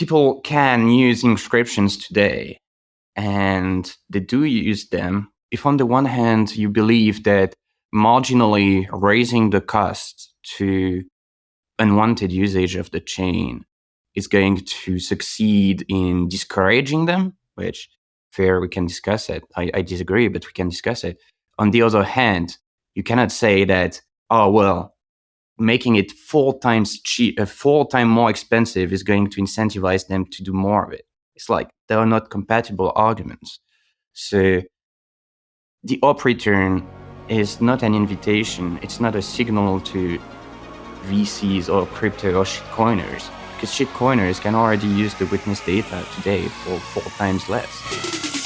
people can use inscriptions today, and they do use them. If on the one hand, you believe that marginally raising the cost to unwanted usage of the chain is going to succeed in discouraging them, which fair, we can discuss it. I disagree, but we can discuss it. On the other hand, you cannot say that, oh, well, making it 4 times more expensive is going to incentivize them to do more of it. It's like they are not compatible arguments. So the up return is not an invitation. It's not a signal to VCs or crypto or shitcoiners, because shitcoiners can already use the witness data today for 4 times less.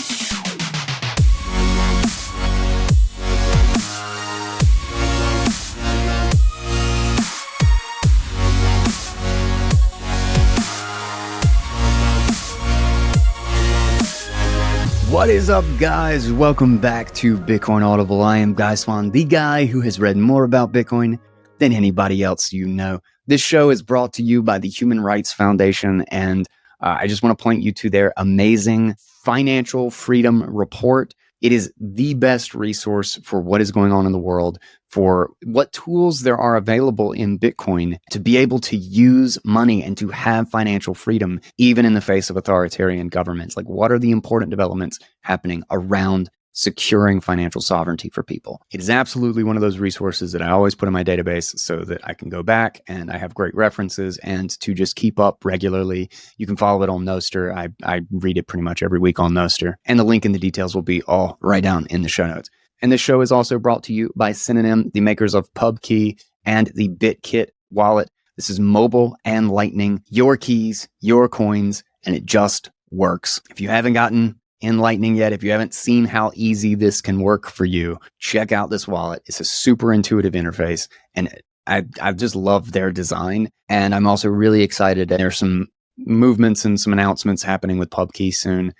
What is up, guys? Welcome back to Bitcoin Audible. I am Guy Swan, the guy who has read more about Bitcoin than anybody else you know. This show is brought to you by the Human Rights Foundation, and I just want to point you to their amazing Financial Freedom Report. It is the best resource for what is going on in the world, for what tools there are available in Bitcoin to be able to use money and to have financial freedom, even in the face of authoritarian governments. Like, what are the important developments happening around securing financial sovereignty for people? It is absolutely one of those resources that I always put in my database so that I can go back and I have great references and to just keep up regularly. You can follow it on Nostr. I read it pretty much every week on Nostr, and the link in the details will be all right down in the show notes. And this show is also brought to you by Synonym, the makers of PubKey and the BitKit wallet. This is mobile and Lightning, your keys, your coins, and it just works. If you haven't gotten in Lightning yet, if you haven't seen how easy this can work for you, check out this wallet. It's a super intuitive interface, and I've just loved their design. And I'm also really excited. There's some movements and some announcements happening with PubKey soon.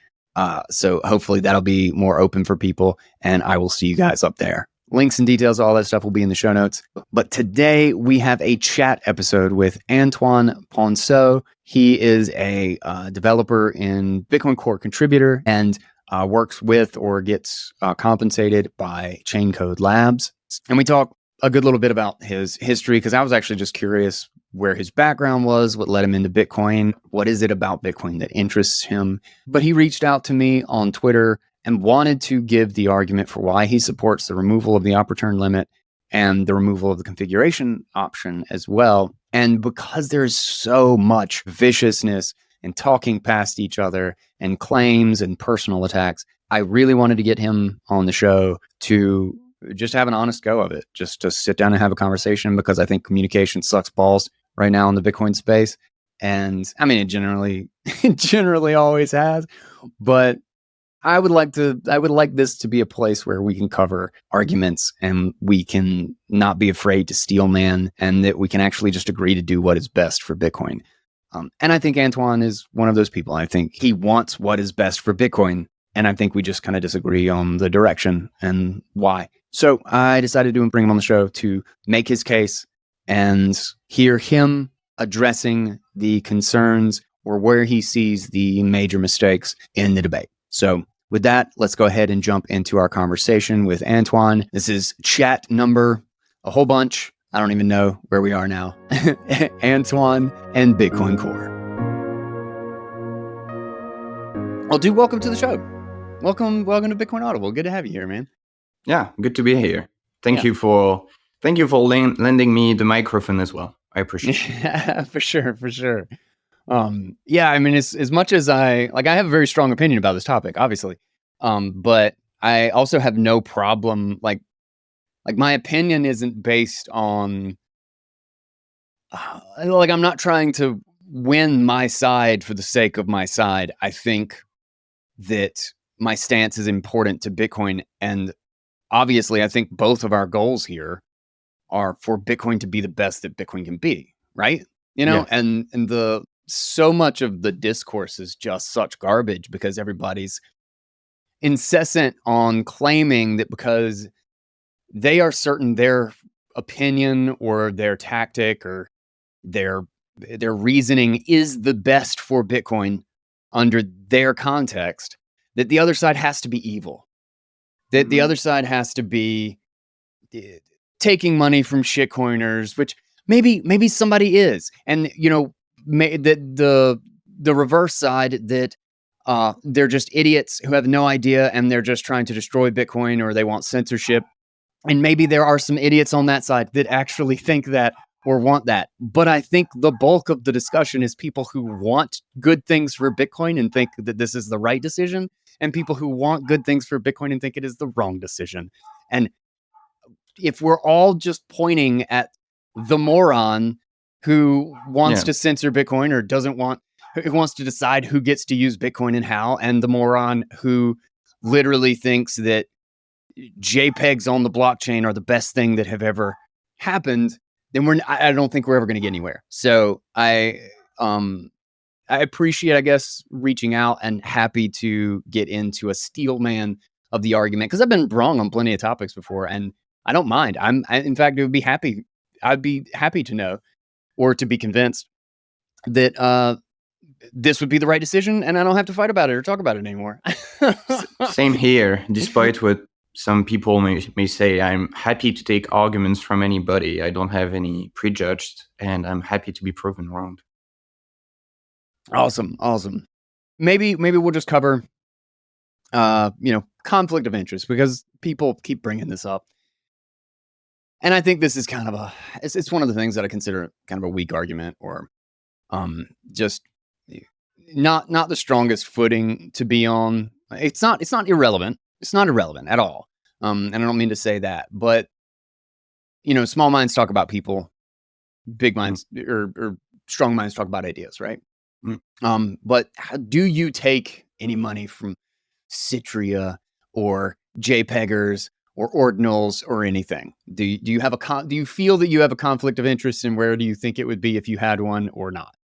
So hopefully that'll be more open for people, and I will see you guys up there. Links and details, all that stuff will be in the show notes. But today we have a chat episode with Antoine Poinsot. He is a developer in Bitcoin Core contributor and works with or gets compensated by Chaincode Labs. And we talk a good little bit about his history, because I was actually just curious where his background was, what led him into Bitcoin, what is it about Bitcoin that interests him. But he reached out to me on Twitter and wanted to give the argument for why he supports the removal of the up return limit and the removal of the configuration option as well. And because there's so much viciousness and talking past each other and claims and personal attacks, I really wanted to get him on the show to just have an honest go of it, just to sit down and have a conversation, because I think communication sucks balls right now in the Bitcoin space. And I mean, it generally always has, but I would like this to be a place where we can cover arguments and we can not be afraid to steel man, and that we can actually just agree to do what is best for Bitcoin. And I think Antoine is one of those people. I think he wants what is best for Bitcoin, and I think we just kind of disagree on the direction and why. So I decided to bring him on the show to make his case and hear him addressing the concerns or where he sees the major mistakes in the debate. So with that, let's go ahead and jump into our conversation with Antoine. This is chat number a whole bunch. I don't even know where we are now. Antoine and Bitcoin Core. Well, dude, welcome to the show. Welcome to Bitcoin Audible. Good to have you here, man. Yeah, good to be here. Thank you for lending me the microphone as well. I appreciate it. Yeah, for sure. Yeah, I mean, as much as I have a very strong opinion about this topic, obviously. But I also have no problem, like my opinion isn't based on, I'm not trying to win my side for the sake of my side. I think that my stance is important to Bitcoin, and obviously I think both of our goals here are for Bitcoin to be the best that Bitcoin can be, right? You know, Yeah. and so much of the discourse is just such garbage, because everybody's incessant on claiming that because they are certain their opinion or their tactic or their their reasoning is the best for Bitcoin under their context, that the other side has to be evil. That the other side has to be taking money from shitcoiners, which maybe somebody is, and the reverse side, that they're just idiots who have no idea and they're just trying to destroy Bitcoin, or they want censorship. And maybe there are some idiots on that side that actually think that or want that. But I think the bulk of the discussion is people who want good things for Bitcoin and think that this is the right decision, and people who want good things for Bitcoin and think it is the wrong decision. And if we're all just pointing at the moron who wants to censor Bitcoin, or who wants to decide who gets to use Bitcoin and how, and the moron who literally thinks that JPEGs on the blockchain are the best thing that have ever happened, then I don't think we're ever going to get anywhere. So I appreciate, I guess, reaching out, and happy to get into a steel man of the argument, because I've been wrong on plenty of topics before, and I don't mind. In fact, I'd be happy to know, or to be convinced that this would be the right decision, and I don't have to fight about it or talk about it anymore. Same here. Despite what some people may say, I'm happy to take arguments from anybody. I don't have any prejudged, and I'm happy to be proven wrong. Awesome. Maybe we'll just cover, conflict of interest, because people keep bringing this up. And I think this is kind of it's one of the things that I consider kind of a weak argument, or just not the strongest footing to be on. It's not irrelevant. It's not irrelevant at all. And I don't mean to say that, but small minds talk about people, big minds or strong minds talk about ideas, right? But do you take any money from Citria or JPEGers or ordinals or anything? Do you feel that you have a conflict of interest, and where do you think it would be if you had one or not?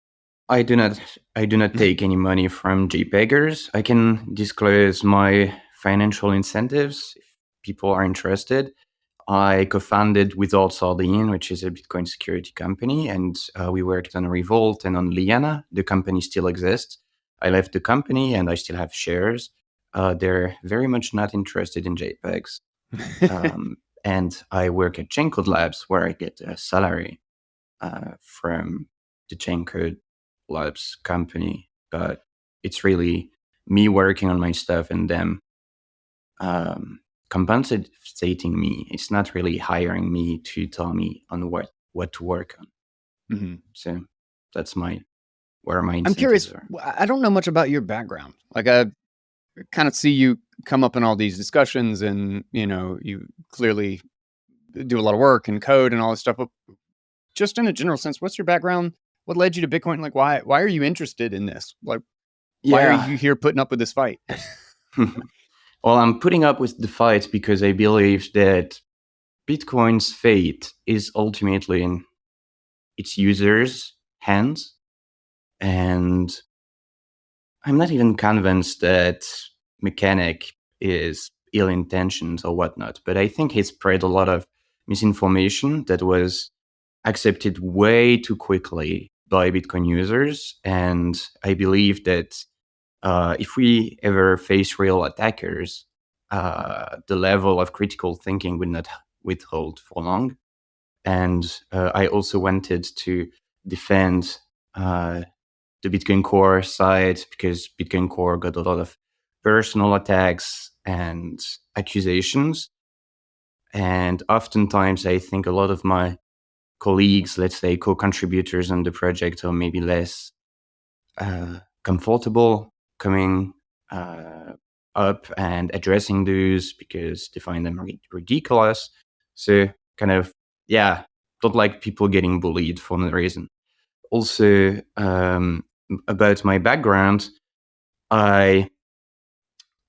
I do not take any money from JPEGers. I can disclose my financial incentives if people are interested. I co-founded Without Sardine, which is a Bitcoin security company, and we worked on Revolt and on Liana. The company still exists. I left the company and I still have shares. They're very much not interested in JPEGs. And I work at Chaincode Labs, where I get a salary from the Chaincode Labs company. But it's really me working on my stuff and them compensating me. It's not really hiring me to tell me on what to work on. Mm-hmm. So that's where my incentives I'm curious. are. I don't know much about your background. Like, I kind of see you come up in all these discussions, and you clearly do a lot of work and code and all this stuff. But just in a general sense, what's your background? What led you to Bitcoin? Like, why are you interested in this? Like, why are you here putting up with this fight? Well, I'm putting up with the fight because I believe that Bitcoin's fate is ultimately in its users' hands. And I'm not even convinced that Mechanic is ill-intentioned or whatnot, but I think he spread a lot of misinformation that was accepted way too quickly by Bitcoin users. And I believe that if we ever face real attackers, the level of critical thinking would not withhold for long. And I also wanted to defend the Bitcoin Core side, because Bitcoin Core got a lot of personal attacks and accusations. And oftentimes I think a lot of my colleagues, let's say co-contributors on the project, are maybe less comfortable coming up and addressing those because they find them ridiculous. So kind of, don't like people getting bullied for no reason. Also, about my background, I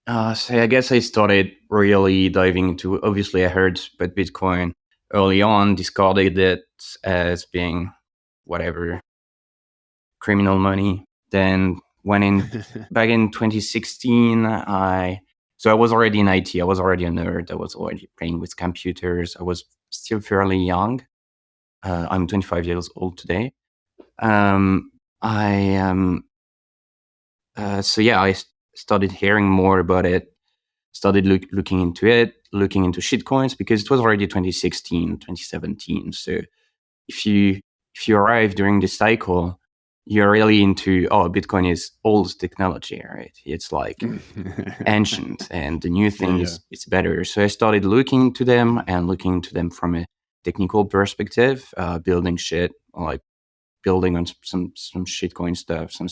guess I started really diving into, obviously I heard about Bitcoin early on, discarded it as being whatever, criminal money. Then went in back in 2016. So I was already in IT. I was already a nerd. I was already playing with computers. I was still fairly young. I'm 25 years old today. I so yeah, started hearing more about it, started looking into it, looking into shitcoins, because it was already 2016, 2017. So if you arrive during this cycle, you're really into, oh, Bitcoin is old technology, right? It's like ancient, and the new thing yeah. is it's better. So I started looking into them and looking into them from a technical perspective, building shit, like building on some shitcoin stuff, some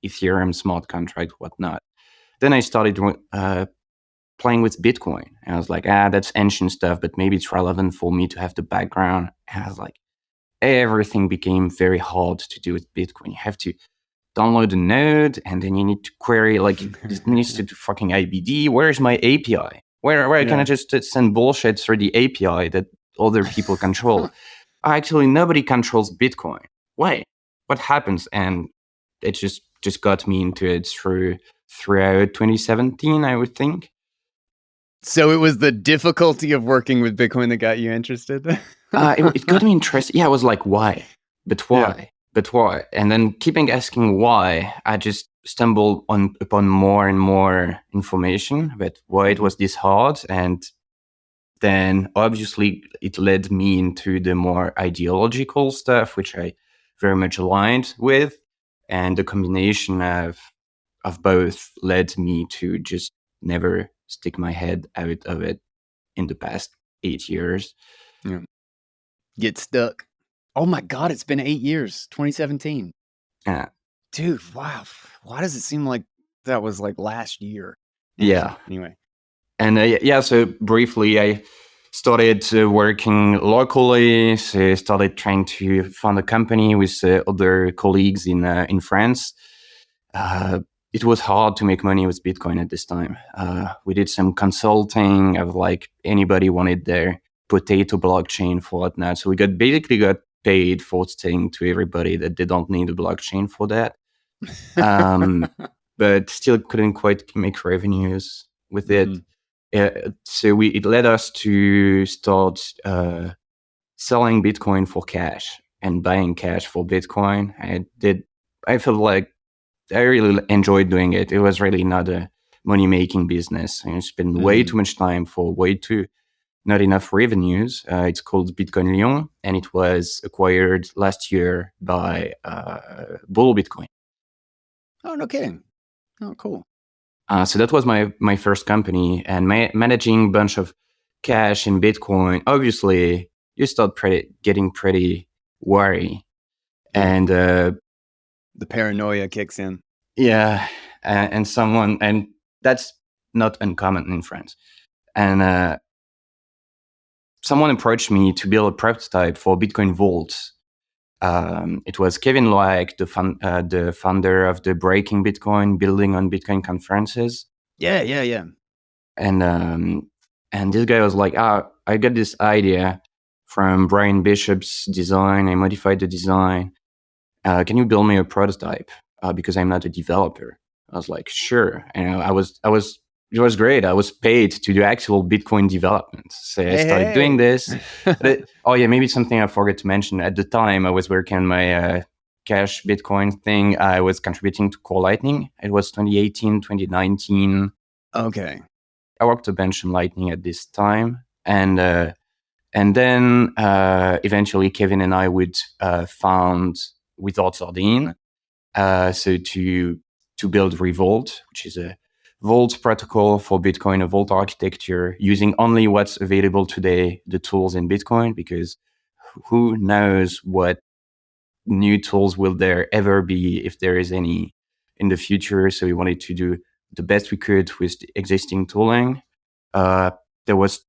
Ethereum smart contract, whatnot. Then I started playing with Bitcoin. And I was like, that's ancient stuff, but maybe it's relevant for me to have the background. And I was like, everything became very hard to do with Bitcoin. You have to download a node, and then you need to query, like, it needs to do fucking IBD. Where's my API? Where can I just send bullshit through the API that other people control? Actually, nobody controls Bitcoin. Why? What happens? And it just got me into it throughout 2017, I would think. So it was the difficulty of working with Bitcoin that got you interested? It got me interested. Yeah, I was like, why? But why? Yeah. But why? And then keeping asking why, I just stumbled upon more and more information about why it was this hard. And then obviously it led me into the more ideological stuff, which I very much aligned with. And the combination of both led me to just never stick my head out of it in the past 8 years. Yeah. Get stuck. Oh my God, it's been 8 years, 2017. Yeah. Dude, wow. Why does it seem like that was like last year? Yeah. Anyway. And yeah, so briefly, I started working locally. So I started trying to found a company with other colleagues in France. It was hard to make money with Bitcoin at this time. We did some consulting of like anybody wanted their potato blockchain for whatnot. So we basically got paid for saying to everybody that they don't need a blockchain for that. But still couldn't quite make revenues with it. So it led us to start selling Bitcoin for cash and buying cash for Bitcoin. I felt like I really enjoyed doing it. It was really not a money-making business. I spent way too much time for not enough revenues. It's called Bitcoin Lyon, and it was acquired last year by Bull Bitcoin. Oh, no kidding. Oh, cool. So that was my first company, and managing a bunch of cash in Bitcoin. Obviously, you start getting pretty worried, and the paranoia kicks in. Yeah, and that's not uncommon in France. And someone approached me to build a prototype for Bitcoin Vault. It was Kevin Loic, the founder of the Breaking Bitcoin, building on Bitcoin conferences. Yeah. And this guy was like, I got this idea from Brian Bishop's design. I modified the design. Can you build me a prototype? Because I'm not a developer. I was like, sure. And it was great. I was paid to do actual Bitcoin development. So I started doing this. Maybe something I forgot to mention. At the time, I was working on my cash Bitcoin thing. I was contributing to Core Lightning. It was 2018, 2019. Okay. I worked a bunch on Lightning at this time. And then eventually Kevin and I would found Without Sardine. So to build Revolt, which is a Vault protocol for Bitcoin, a Vault architecture, using only what's available today, the tools in Bitcoin, because who knows what new tools will there ever be, if there is any, in the future. So we wanted to do the best we could with the existing tooling. There was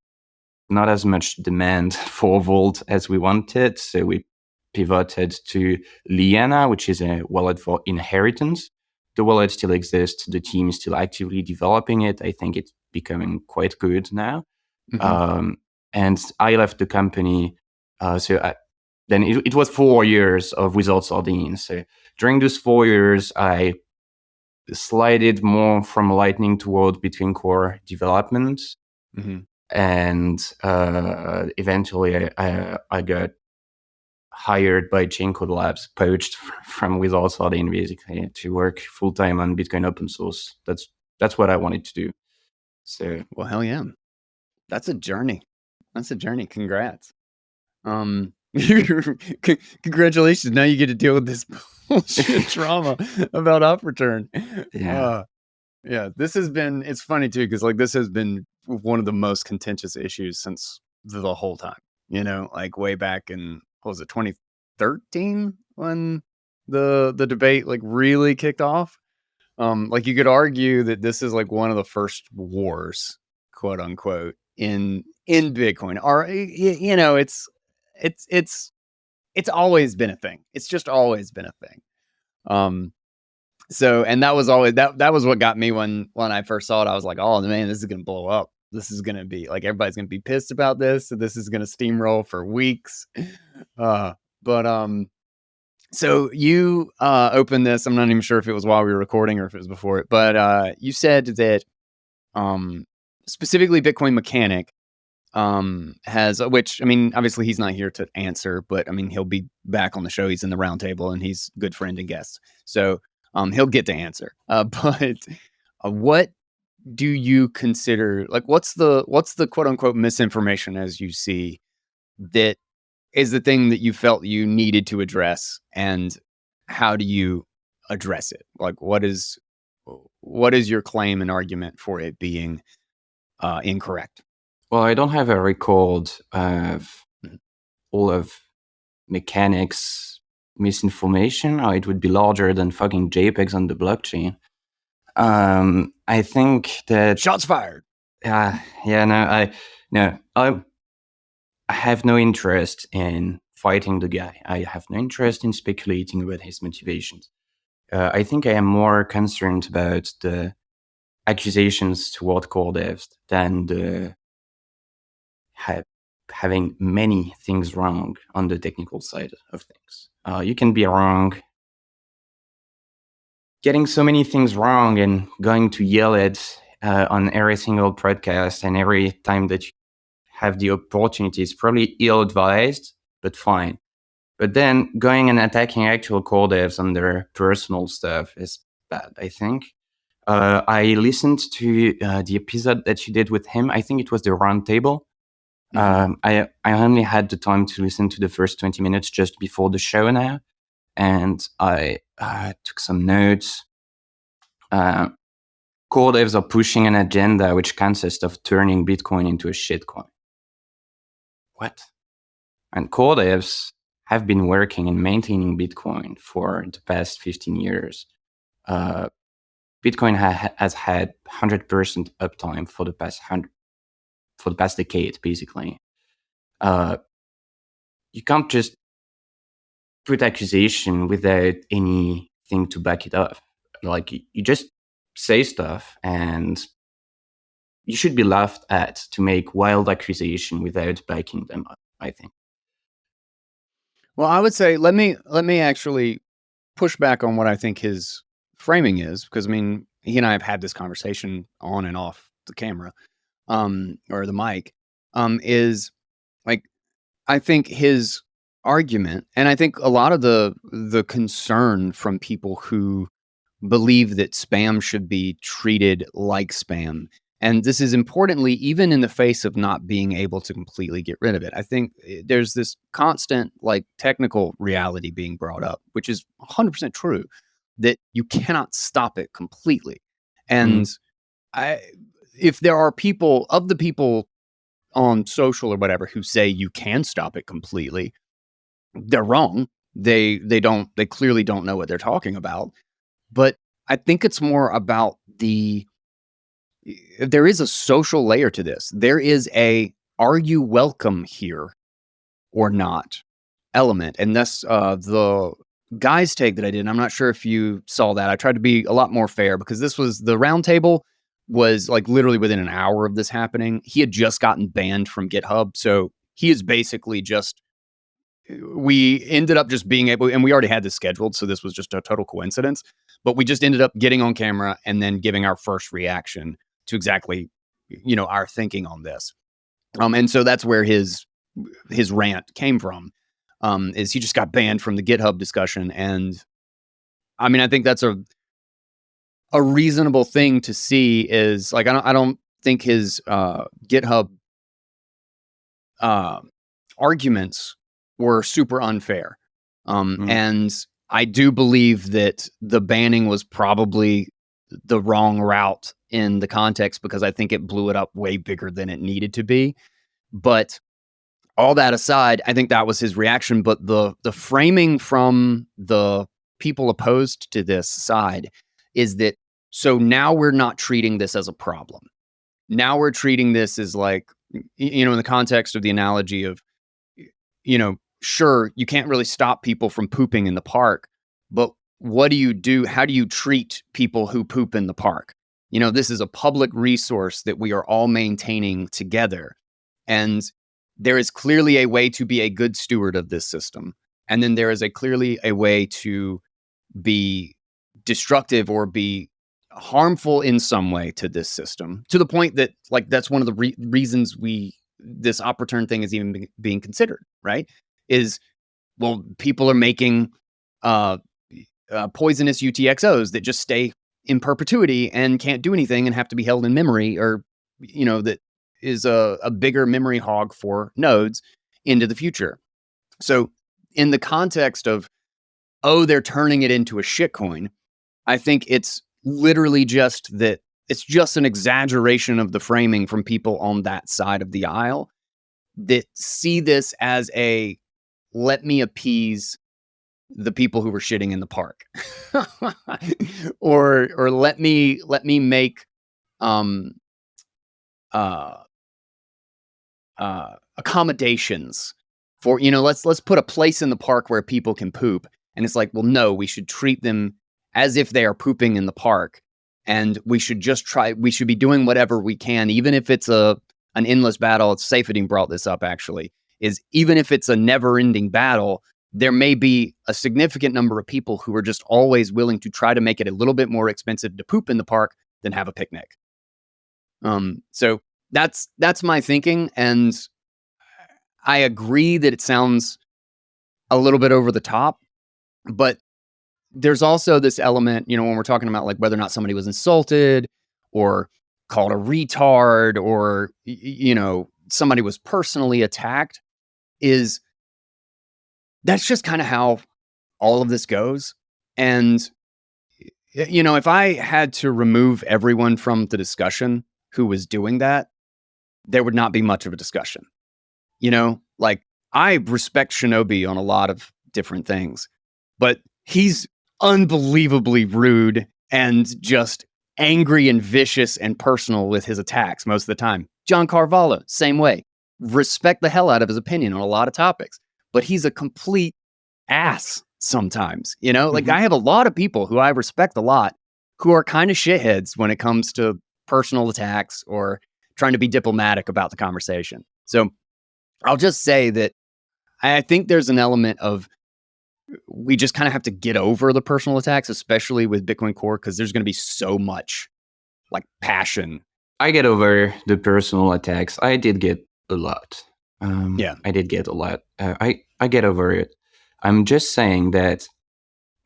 not as much demand for Vault as we wanted, so we pivoted to Liana, which is a wallet for inheritance. The wallet still exists. The team is still actively developing it. I think it's becoming quite good now. And I left the company. Then it was 4 years of Without Sardine. So during those 4 years, I slided more from Lightning toward Bitcoin Core development. And eventually I got hired by Chain Code Labs, poached from Wizards Sardine, basically, to work full time on Bitcoin open source. That's what I wanted to do. So, well, hell yeah, that's a journey. That's a journey. Congrats. Congratulations. Now you get to deal with this bullshit drama about up return. yeah. Yeah, this has been, it's funny too, because like this has been one of the most contentious issues since the whole time, like way back in, what was it, 2013 when the debate like really kicked off. Like you could argue that this is like one of the first wars, quote unquote, in Bitcoin. Or it's always been a thing. It's just always been a thing. So, and that was always that was what got me when I first saw it. I was like, oh man, this is gonna blow up. This is gonna be like everybody's gonna be pissed about this. So this is gonna steamroll for weeks. But so you opened this. I'm not even sure if it was while we were recording or if it was before it. But you said that specifically Bitcoin Mechanic has, which I mean, obviously he's not here to answer, but I mean he'll be back on the show. He's in the roundtable and he's a good friend and guest. So he'll get to answer. But what do you consider, like, what's the quote unquote misinformation as you see that is the thing that you felt you needed to address, and how do you address it? Like, what is your claim and argument for it being incorrect? Well, I don't have a record of all of mechanics misinformation, or it would be larger than fucking JPEGs on the blockchain. I think that shots fired. I have no interest in fighting the guy. I have no interest in speculating about his motivations. I think I am more concerned about the accusations toward core devs than the having many things wrong on the technical side of things. You can be wrong. Getting so many things wrong and going to yell it on every single podcast and every time that you have the opportunity is probably ill-advised, but fine. But then going and attacking actual core devs on their personal stuff is bad, I think. I listened to the episode that you did with him. I think it was the roundtable. Mm-hmm. I only had the time to listen to the first 20 minutes just before the show now. And I took some notes. Core devs are pushing an agenda which consists of turning Bitcoin into a shitcoin. What? And core devs have been working and maintaining Bitcoin for the past 15 years. Bitcoin has had 100% uptime for the past decade, basically. You can't just put accusation without anything to back it up. Like, you just say stuff and you should be laughed at to make wild accusation without backing them up, I think. Well, I would say let me actually push back on what I think his framing is, because I mean, he and I have had this conversation on and off the camera, or the mic, is like, I think his argument, and I think a lot of the concern from people who believe that spam should be treated like spam. And this is importantly, even in the face of not being able to completely get rid of it. I think there's this constant like technical reality being brought up, which is 100% true, that you cannot stop it completely. And if there are people on social or whatever who say you can stop it completely, they're wrong. They clearly don't know what they're talking about. But I think it's more about there is a social layer to this. There is are you welcome here or not element. And that's the guy's take that I did. And I'm not sure if you saw that. I tried to be a lot more fair, because the roundtable was like literally within an hour of this happening. He had just gotten banned from GitHub. So he is basically we ended up just being able, and we already had this scheduled, so this was just a total coincidence, but we just ended up getting on camera and then giving our first reaction to exactly, our thinking on this. And so that's where his rant came from. is he just got banned from the GitHub discussion. And I mean, I think that's a reasonable thing to see. Is like I don't think his GitHub arguments were super unfair. And I do believe that the banning was probably the wrong route in the context, because I think it blew it up way bigger than it needed to be. But all that aside, I think that was his reaction. But the framing from the people opposed to this side is that, so now we're not treating this as a problem. Now we're treating this as like, in the context of the analogy of, sure, you can't really stop people from pooping in the park, but what do you do? How do you treat people who poop in the park? This is a public resource that we are all maintaining together. And there is clearly a way to be a good steward of this system. And then there is clearly a way to be destructive or be harmful in some way to this system, to the point that, like, that's one of the reasons this op return thing is even being considered, right? Is, well, people are making poisonous UTXOs that just stay in perpetuity and can't do anything and have to be held in memory, or that is a bigger memory hog for nodes into the future. So in the context of, oh, they're turning it into a shitcoin, I think it's literally just that it's just an exaggeration of the framing from people on that side of the aisle that see this as a, let me appease the people who were shitting in the park, or let me make accommodations for, let's put a place in the park where people can poop. And it's like, well, no, we should treat them as if they are pooping in the park, and we should be doing whatever we can, even if it's an endless battle. It's Safedin brought this up, actually, is even if it's a never-ending battle, there may be a significant number of people who are just always willing to try to make it a little bit more expensive to poop in the park than have a picnic. So that's my thinking, and I agree that it sounds a little bit over the top, but there's also this element, when we're talking about like whether or not somebody was insulted or called a retard, or somebody was personally attacked, is that's just kind of how all of this goes. And if I had to remove everyone from the discussion who was doing that, there would not be much of a discussion. Like, I respect Shinobi on a lot of different things, but he's unbelievably rude and just angry and vicious and personal with his attacks most of the time. John Carvalho, same way. Respect the hell out of his opinion on a lot of topics, but he's a complete ass sometimes. Like, I have a lot of people who I respect a lot who are kind of shitheads when it comes to personal attacks or trying to be diplomatic about the conversation. So I'll just say that I think there's an element of, we just kind of have to get over the personal attacks, especially with Bitcoin Core, because there's going to be so much like passion. I get over the personal attacks. I did get a lot. I did get a lot. I get over it. I'm just saying that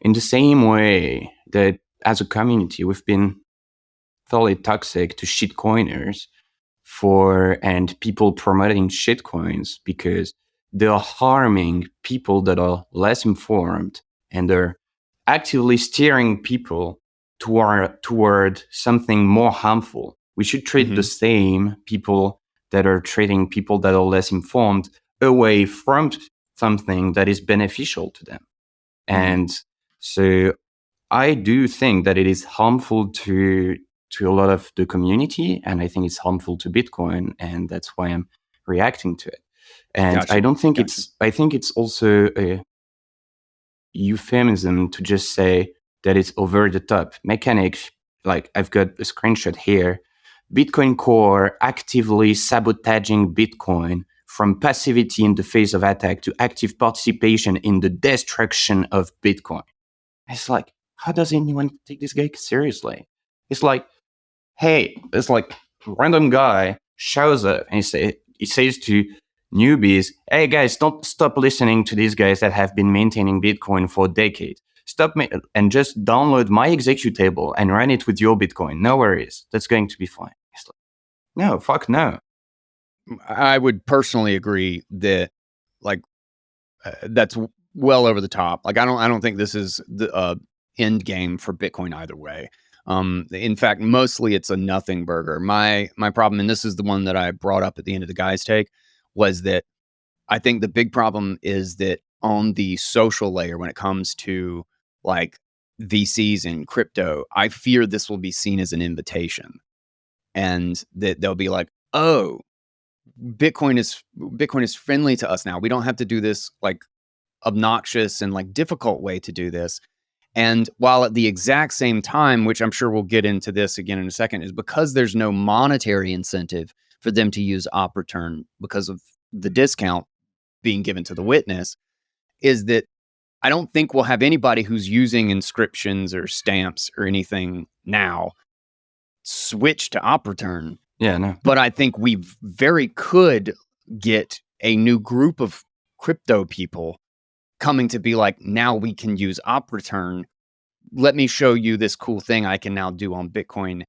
in the same way that as a community, we've been fairly toxic to shitcoiners and people promoting shitcoins because they're harming people that are less informed, and they're actively steering people toward something more harmful. We should treat the same people that are treating people that are less informed away from something that is beneficial to them. And so I do think that it is harmful to a lot of the community, and I think it's harmful to Bitcoin, and that's why I'm reacting to it. And I don't think I think it's also a euphemism to just say that it's over the top mechanics. Like, I've got a screenshot here. Bitcoin Core actively sabotaging Bitcoin from passivity in the face of attack to active participation in the destruction of Bitcoin. It's like, how does anyone take this guy seriously? It's like, hey, it's like random guy shows up and he says to newbies, hey guys, don't stop listening to these guys that have been maintaining Bitcoin for decades. And just download my executable and run it with your Bitcoin. No worries. That's going to be fine. It's like, no, fuck no. I would personally agree that like that's well over the top. Like I don't think this is the end game for Bitcoin either way. In fact, mostly it's a nothing burger. My problem, and this is the one that I brought up at the end of the guy's take, was that I think the big problem is that on the social layer, when it comes to like VCs and crypto, I fear this will be seen as an invitation, and that they'll be like, "Oh, Bitcoin is friendly to us now. We don't have to do this like obnoxious and like difficult way to do this." And while at the exact same time, which I'm sure we'll get into this again in a second, is because there's no monetary incentive for them to use op return because of the discount being given to the witness, is that I don't think we'll have anybody who's using inscriptions or stamps or anything now switch to op return. Yeah, no. But I think we very could get a new group of crypto people coming to be like, now we can use op return. Let me show you this cool thing I can now do on Bitcoin.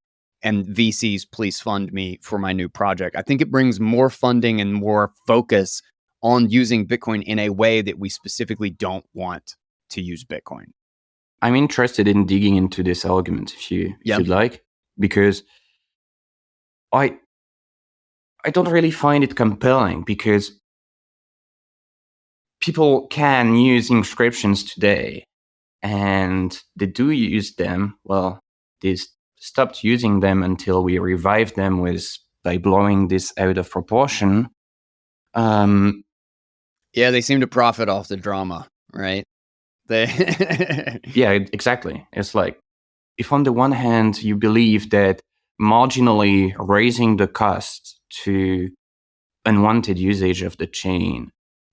And VCs, please fund me for my new project. I think it brings more funding and more focus on using Bitcoin in a way that we specifically don't want to use Bitcoin. I'm interested in digging into this argument if you'd like, because I don't really find it compelling, because people can use inscriptions today, and they do use them. Well, they stopped using them until we revived them by blowing this out of proportion. Yeah, they seem to profit off the drama, right? Yeah, exactly. It's like, if on the one hand you believe that marginally raising the cost to unwanted usage of the chain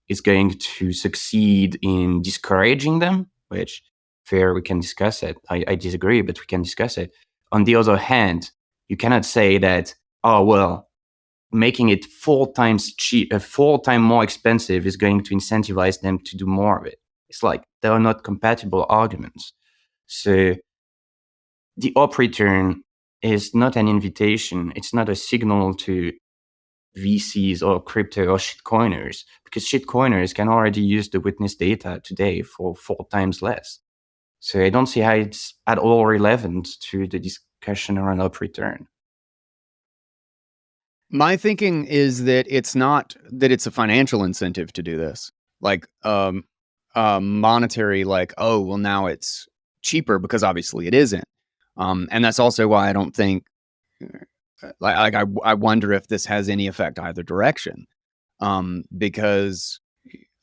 is going to succeed in discouraging them, which fair, we can discuss it. I disagree, but we can discuss it. On the other hand, you cannot say that, oh, well, making it 4 times more expensive is going to incentivize them to do more of it. It's like, they are not compatible arguments. So the op return is not an invitation. It's not a signal to VCs or crypto or shitcoiners, because shitcoiners can already use the witness data today for 4 times less. So I don't see how it's at all relevant to the discussion around op return. My thinking is that it's not that it's a financial incentive to do this, like monetary, like, oh, well, now it's cheaper, because obviously it isn't. And that's also why I don't think, I wonder if this has any effect either direction. Because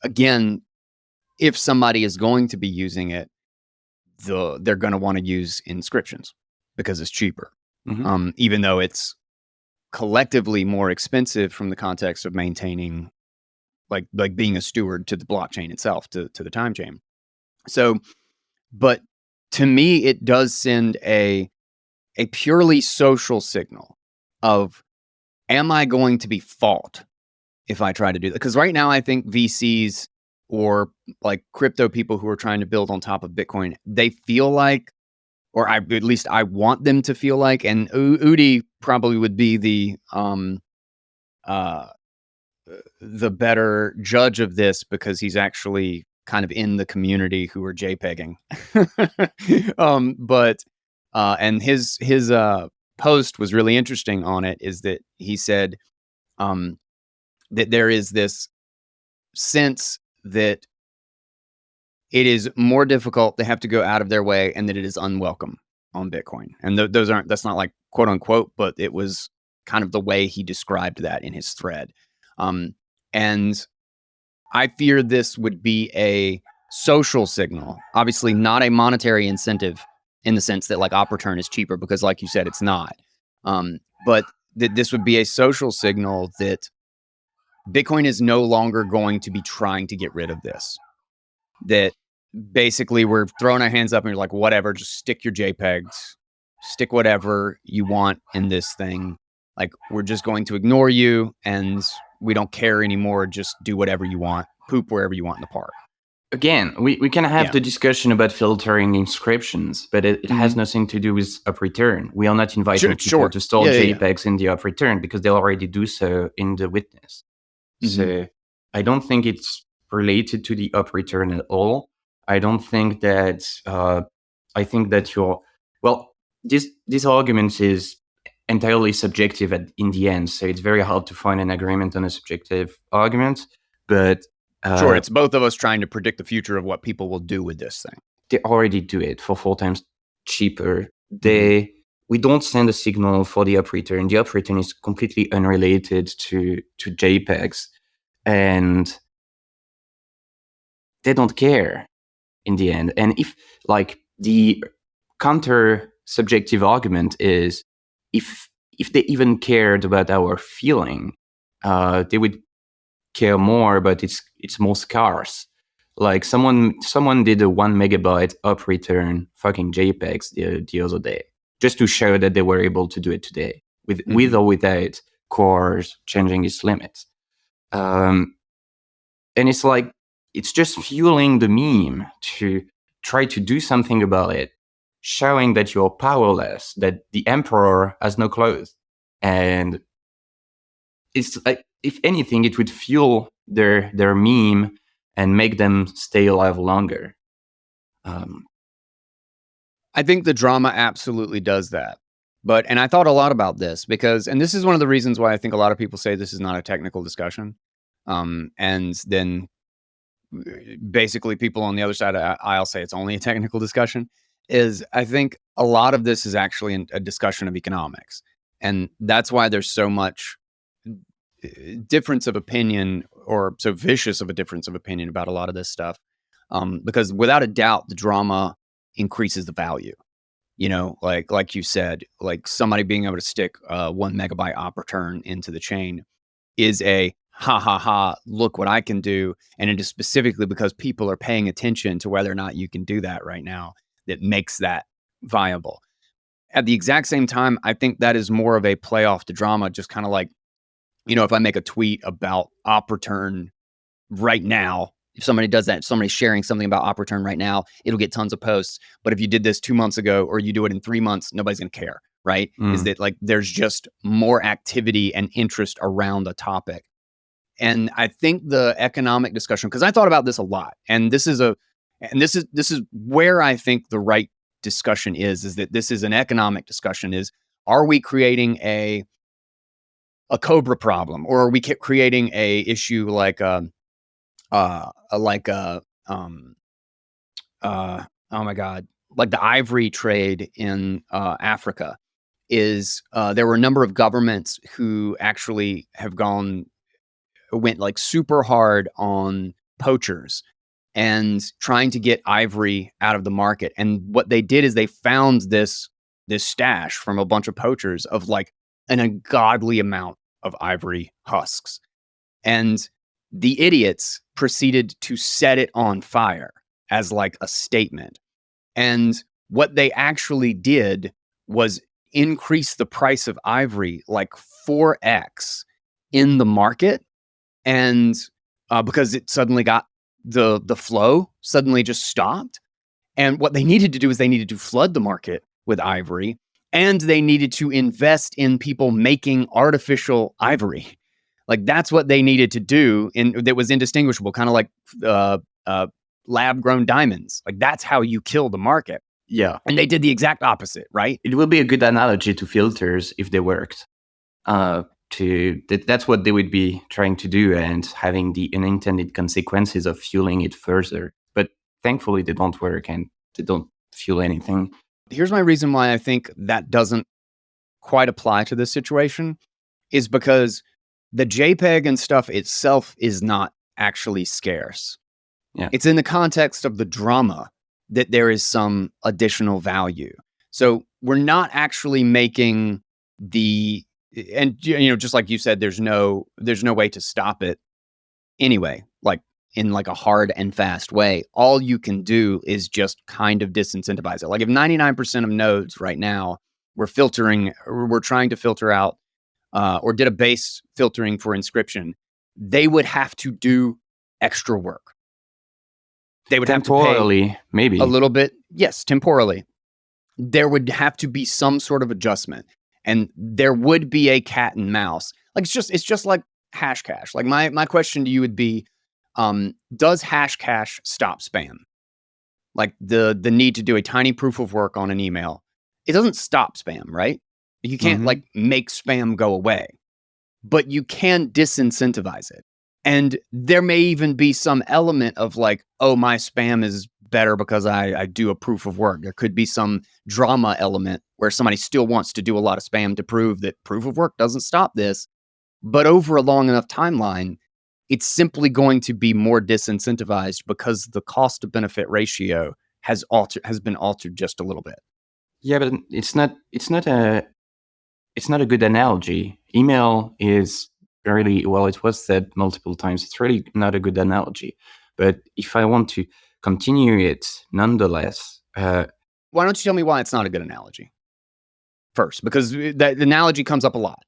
again, if somebody is going to be using it, they're going to want to use inscriptions because it's cheaper. Mm-hmm. Even though it's collectively more expensive from the context of maintaining, like being a steward to the blockchain itself, to the time chain. So, but to me, it does send a purely social signal of, am I going to be fought if I try to do that? Because right now, I think VCs or like crypto people who are trying to build on top of Bitcoin, they feel like, or at least I want them to feel like, and Udi probably would be the better judge of this, because he's actually kind of in the community who are JPEGing. And his post was really interesting on it, is that he said that there is this sense that it is more difficult, they have to go out of their way, and that it is unwelcome on Bitcoin. And that's not like quote unquote, but it was kind of the way he described that in his thread. And I fear this would be a social signal, obviously not a monetary incentive in the sense that like op return is cheaper, because like you said, it's not. But that this would be a social signal that Bitcoin is no longer going to be trying to get rid of this. That basically we're throwing our hands up and you're like, whatever, just stick your JPEGs, stick whatever you want in this thing. Like, we're just going to ignore you and we don't care anymore. Just do whatever you want, poop wherever you want in the park. Again, we can have Yeah. the discussion about filtering inscriptions, but it has nothing to do with up return. We are not inviting people to store JPEGs in the up return because they already do so in the witness. So I don't think it's related to the up return at all. I don't think that, I think that this argument is entirely subjective in the end. So it's very hard to find an agreement on a subjective argument, but sure, it's both of us trying to predict the future of what people will do with this thing. They already do it for 4 times cheaper. We don't send a signal for the up return. The up return is completely unrelated to JPEGs, and they don't care in the end. And if, like, the counter subjective argument is, if they even cared about our feeling, they would care more, but it's more scarce. Like, someone did a 1 megabyte up return fucking JPEGs the other day, just to show that they were able to do it today with or without cores changing its limits. And it's like, it's just fueling the meme to try to do something about it, showing that you're powerless, that the emperor has no clothes. And it's like, if anything, it would fuel their meme and make them stay alive longer. I think the drama absolutely does that. And I thought a lot about this because, and this is one of the reasons why I think a lot of people say this is not a technical discussion. And then basically people on the other side of the aisle say it's only a technical discussion, is I think a lot of this is actually a discussion of economics. And that's why there's so much difference of opinion, or so vicious of a difference of opinion about a lot of this stuff. Because without a doubt, the drama increases the value. You know, like you said, like somebody being able to stick 1 megabyte op return into the chain is a ha, look what I can do. And it is specifically because people are paying attention to whether or not you can do that right now that makes that viable. At the exact same time, I think that is more of a play off the drama, just kind of like, you know, if I make a tweet about op return right now, if somebody does that, if somebody's sharing something about op return right now, it'll get tons of posts. But if you did this 2 months ago, or you do it in 3 months, nobody's going to care, right? Is that like there's just more activity and interest around a topic. And I think the economic discussion, because I thought about this a lot, and this is where I think the right discussion is that this is an economic discussion. Is, are we creating a Cobra problem, or are we creating a issue like oh my God, like the ivory trade in Africa? Is there were a number of governments who actually went like super hard on poachers and trying to get ivory out of the market. And what they did is they found this stash from a bunch of poachers of like an ungodly amount of ivory husks. And the idiots proceeded to set it on fire as like a statement. And what they actually did was increase the price of ivory like 4x in the market. And because it suddenly got the flow suddenly just stopped. And what they needed to do is they needed to flood the market with ivory, and they needed to invest in people making artificial ivory. Like, that's what they needed to do, that was indistinguishable, kind of like lab grown diamonds. Like, that's how you kill the market. Yeah. And they did the exact opposite, right? It will be a good analogy to filters if they worked. That's what they would be trying to do, and having the unintended consequences of fueling it further. But thankfully, they don't work, and they don't fuel anything. Here's my reason why I think that doesn't quite apply to this situation, is because the JPEG and stuff itself is not actually scarce. Yeah. It's in the context of the drama that there is some additional value. So we're not actually making and you know, just like you said, there's no way to stop it anyway, like in like a hard and fast way. All you can do is just kind of disincentivize it. Like, if 99% of nodes right now we're trying to filter out or did a base filtering for inscription, they would have to do extra work. They would have to pay Temporarily, maybe. a little bit. Yes, temporally. There would have to be some sort of adjustment, and there would be a cat and mouse. Like it's just like hash cache. Like my question to you would be, does hash cache stop spam? Like the need to do a tiny proof of work on an email, it doesn't stop spam, right? You can't like make spam go away, but you can disincentivize it. And there may even be some element of like, oh, my spam is better because I do a proof of work. There could be some drama element where somebody still wants to do a lot of spam to prove that proof of work doesn't stop this. But over a long enough timeline, it's simply going to be more disincentivized because the cost to benefit ratio has been altered just a little bit. Yeah, but it's not a good analogy. Email is really, well, it was said multiple times, it's really not a good analogy. But if I want to continue it nonetheless, why don't you tell me why it's not a good analogy first? Because that analogy comes up a lot.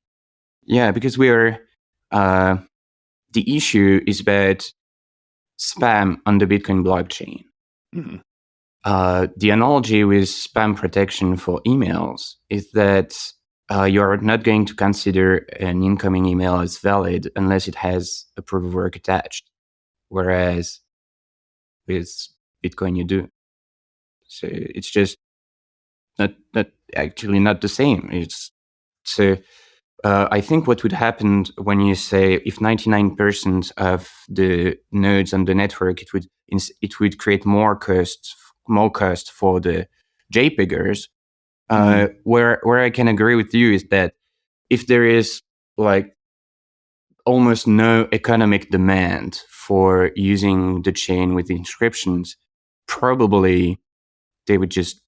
Yeah, because the issue is about spam on the Bitcoin blockchain. Mm-hmm. The analogy with spam protection for emails is that you're not going to consider an incoming email as valid unless it has a proof of work attached. Whereas with Bitcoin, you do. So it's just not actually not the same. I think what would happen when you say if 99% of the nodes on the network, it would create more cost for the JPEGers. Where I can agree with you is that if there is like almost no economic demand for using the chain with inscriptions, probably they would just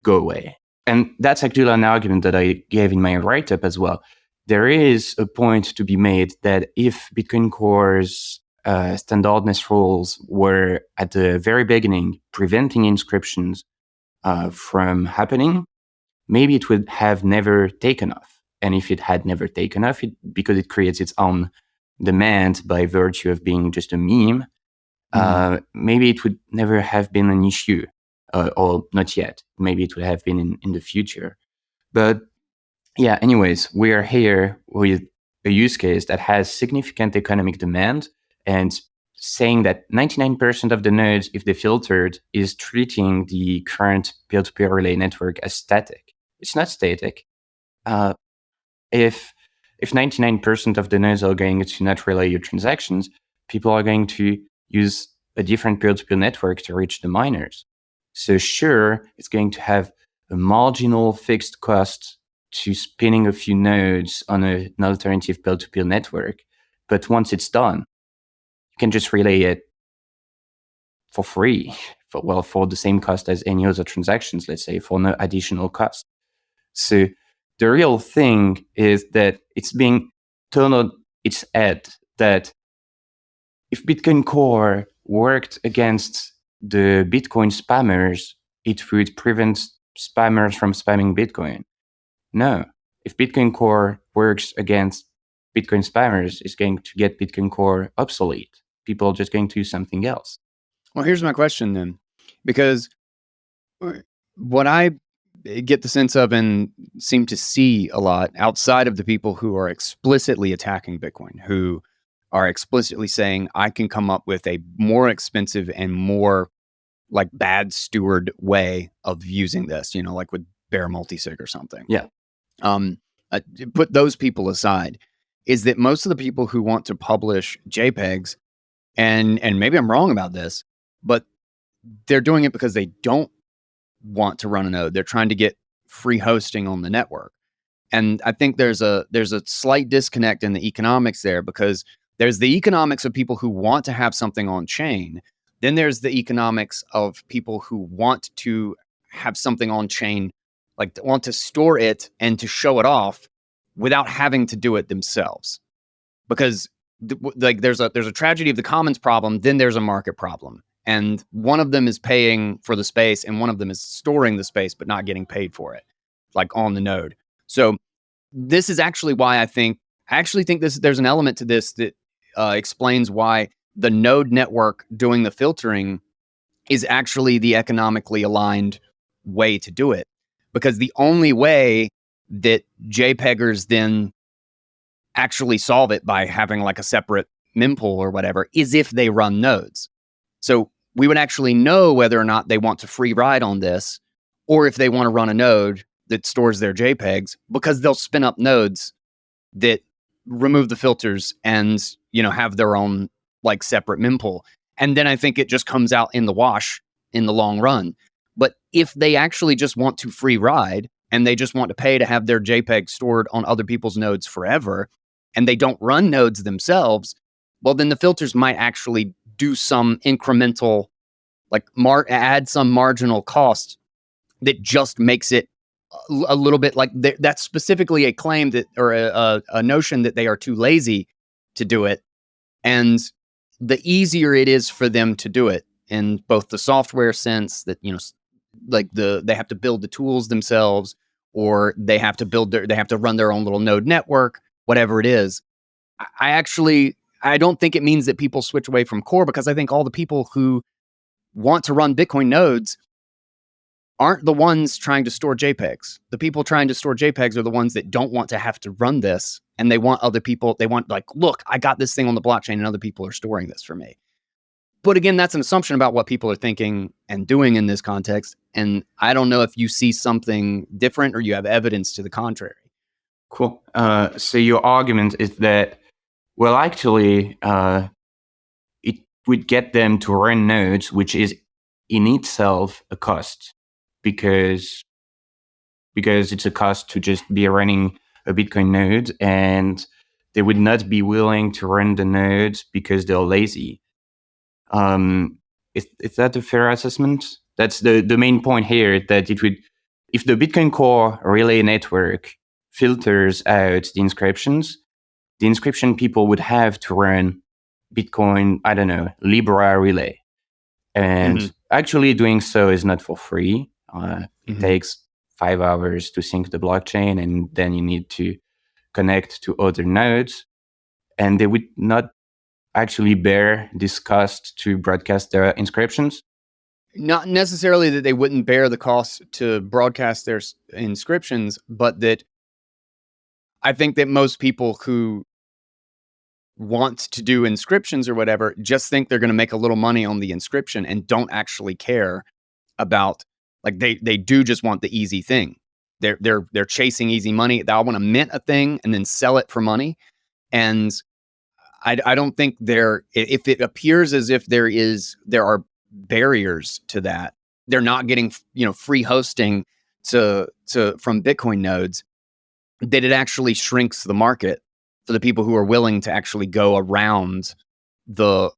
go away. And that's actually an argument that I gave in my write-up as well. There is a point to be made that if Bitcoin Core's standardness rules were at the very beginning preventing inscriptions from happening, maybe it would have never taken off. And if it had never taken off, because it creates its own demand by virtue of being just a meme, maybe it would never have been an issue. Or not yet. Maybe it would have been in the future. But yeah, anyways, we are here with a use case that has significant economic demand, and saying that 99% of the nodes, if they filtered, is treating the current peer-to-peer relay network as static. It's not static. If 99% of the nodes are going to not relay your transactions, people are going to use a different peer-to-peer network to reach the miners. So sure, it's going to have a marginal fixed cost to spinning a few nodes on an alternative peer-to-peer network. But once it's done, you can just relay it for free, for the same cost as any other transactions, let's say, for no additional cost. So the real thing is that it's being turned on its head, that if Bitcoin Core worked against the Bitcoin spammers, it would prevent spammers from spamming Bitcoin. No. If Bitcoin Core works against Bitcoin spammers, it's going to get Bitcoin Core obsolete. People are just going to use something else. Well, here's my question then. Because what I get the sense of and seem to see a lot outside of the people who are explicitly attacking Bitcoin, who are explicitly saying, I can come up with a more expensive and more like bad steward way of using this, like with bare multisig or something. Yeah. Put those people aside, is that most of the people who want to publish JPEGs, and maybe I'm wrong about this, but they're doing it because they don't want to run a node. They're trying to get free hosting on the network. And I think there's a slight disconnect in the economics there, because there's the economics of people who want to have something on chain. Then there's the economics of people who want to have something on chain, like want to store it and to show it off without having to do it themselves. Because like there's a tragedy of the commons problem, then there's a market problem. And one of them is paying for the space and one of them is storing the space but not getting paid for it, like on the node. So this is actually why I actually think there's an element to this that explains why the node network doing the filtering is actually the economically aligned way to do it. Because the only way that JPEGers then actually solve it by having like a separate mempool or whatever is if they run nodes. So we would actually know whether or not they want to free ride on this, or if they want to run a node that stores their JPEGs, because they'll spin up nodes that remove the filters and, you know, have their own like separate mempool. And then I think it just comes out in the wash in the long run. But if they actually just want to free ride and they just want to pay to have their JPEG stored on other people's nodes forever, and they don't run nodes themselves, well, then the filters might actually do some incremental, like add some marginal cost that just makes it a little bit like that's specifically a claim that, or a notion that they are too lazy to do it. And the easier it is for them to do it in both the software sense that, you know, like they have to build the tools themselves, or they have to they have to run their own little node network, whatever it is. I don't think it means that people switch away from core, because I think all the people who want to run Bitcoin nodes aren't the ones trying to store JPEGs. The people trying to store JPEGs are the ones that don't want to have to run this. And they want other people, they want like, look, I got this thing on the blockchain and other people are storing this for me. But again, that's an assumption about what people are thinking and doing in this context. And I don't know if you see something different or you have evidence to the contrary. Cool. So your argument is that, well, actually, it would get them to run nodes, which is in itself a cost, because it's a cost to just be running a Bitcoin node, and they would not be willing to run the nodes because they're lazy. Is that a fair assessment? That's the main point here, that it would, if the Bitcoin Core relay network filters out the inscription people would have to run Bitcoin, I don't know, Libra relay. And actually doing so is not for free. It takes 5 hours to sync the blockchain, and then you need to connect to other nodes. And they would not actually bear this cost to broadcast their inscriptions. Not necessarily that they wouldn't bear the cost to broadcast their inscriptions, but that I think that most people who want to do inscriptions or whatever just think they're going to make a little money on the inscription and don't actually care about, like, they do just want the easy thing. They're chasing easy money. They all want to mint a thing and then sell it for money. And I don't think if it appears as if there are barriers to that, they're not getting, you know, free hosting from Bitcoin nodes, that it actually shrinks the market for the people who are willing to actually go around the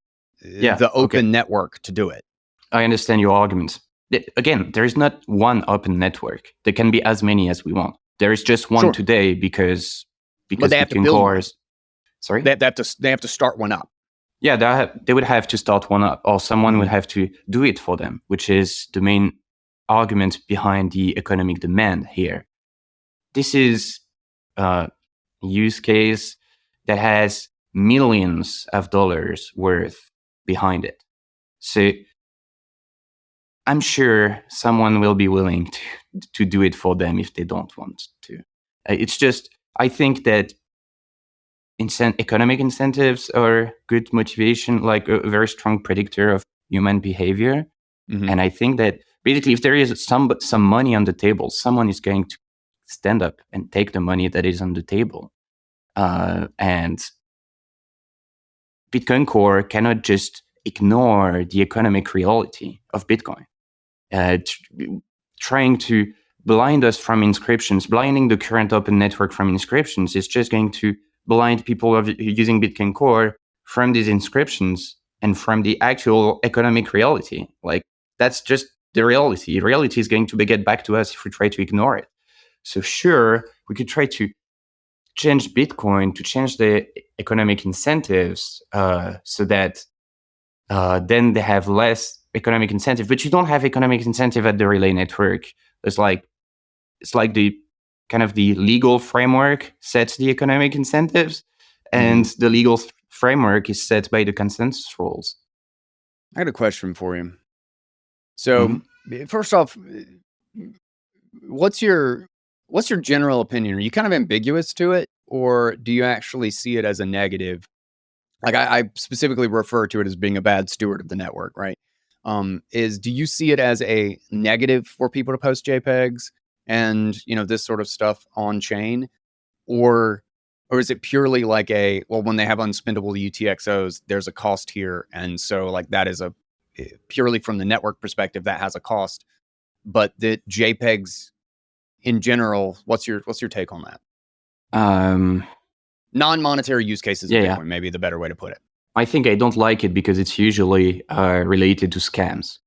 open network to do it. I understand your argument. Again, there is not one open network. There can be as many as we want. There is just one today because but they have to build one. Sorry? They have to start one up. Yeah, they would have to start one up, or someone would have to do it for them, which is the main argument behind the economic demand here. This is a use case that has millions of dollars worth behind it. So I'm sure someone will be willing to do it for them if they don't want to. It's just, I think that economic incentives are good motivation, like a very strong predictor of human behavior. And I think that basically if there is some money on the table, someone is going to stand up and take the money that is on the table. And Bitcoin Core cannot just ignore the economic reality of Bitcoin. Trying to blind us from inscriptions, blinding the current open network from inscriptions, is just going to blind people using Bitcoin Core from these inscriptions and from the actual economic reality. Like, that's just the reality. Reality is going to get back to us if we try to ignore it. So sure, we could try to change Bitcoin, to change the economic incentives so that then they have less economic incentive. But you don't have economic incentive at the relay network. It's like the kind of the legal framework sets the economic incentives, and the legal framework is set by the consensus rules. I got a question for you. So, first off, what's your general opinion? Are you kind of ambiguous to it, or do you actually see it as a negative? Like I specifically refer to it as being a bad steward of the network, right? Do you see it as a negative for people to post JPEGs and this sort of stuff on chain, or is it purely like when they have unspendable UTXOs, there's a cost here, and so like that is purely from the network perspective that has a cost, but the JPEGs in general, what's your take on that? Non-monetary use cases of Bitcoin, maybe the better way to put it. I think I don't like it because it's usually related to scams.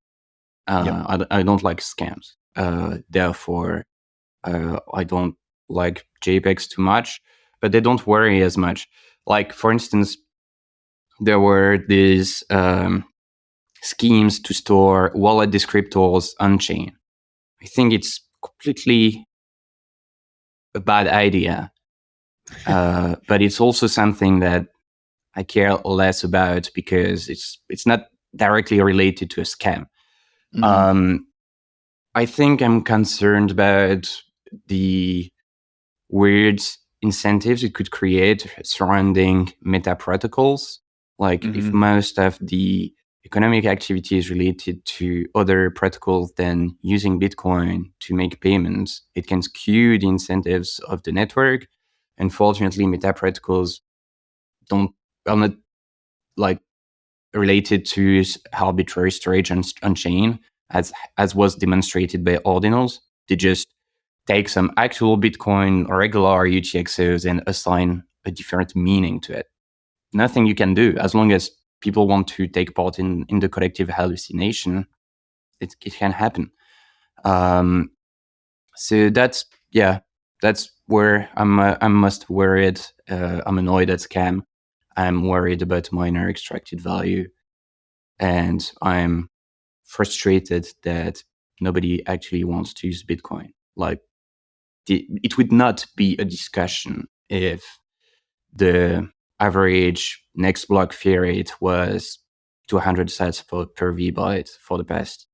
I don't like scams. Therefore, I don't like JPEGs too much, but they don't worry as much. Like, for instance, there were these schemes to store wallet descriptors on chain. I think it's completely a bad idea. But it's also something that I care less about because it's not directly related to a scam. I think I'm concerned about the weird incentives it could create surrounding meta protocols. Like if most of the economic activity is related to other protocols than using Bitcoin to make payments, it can skew the incentives of the network. Unfortunately, meta protocols are not like related to arbitrary storage on chain, as was demonstrated by ordinals. They just take some actual Bitcoin or regular UTXOs and assign a different meaning to it. Nothing you can do as long as people want to take part in the collective hallucination. It can happen. So that's where I'm most worried. I'm annoyed at scam. I'm worried about miner extracted value, and I'm frustrated that nobody actually wants to use Bitcoin. Like, it would not be a discussion if the average next block fee rate was 200 sats per VByte for the past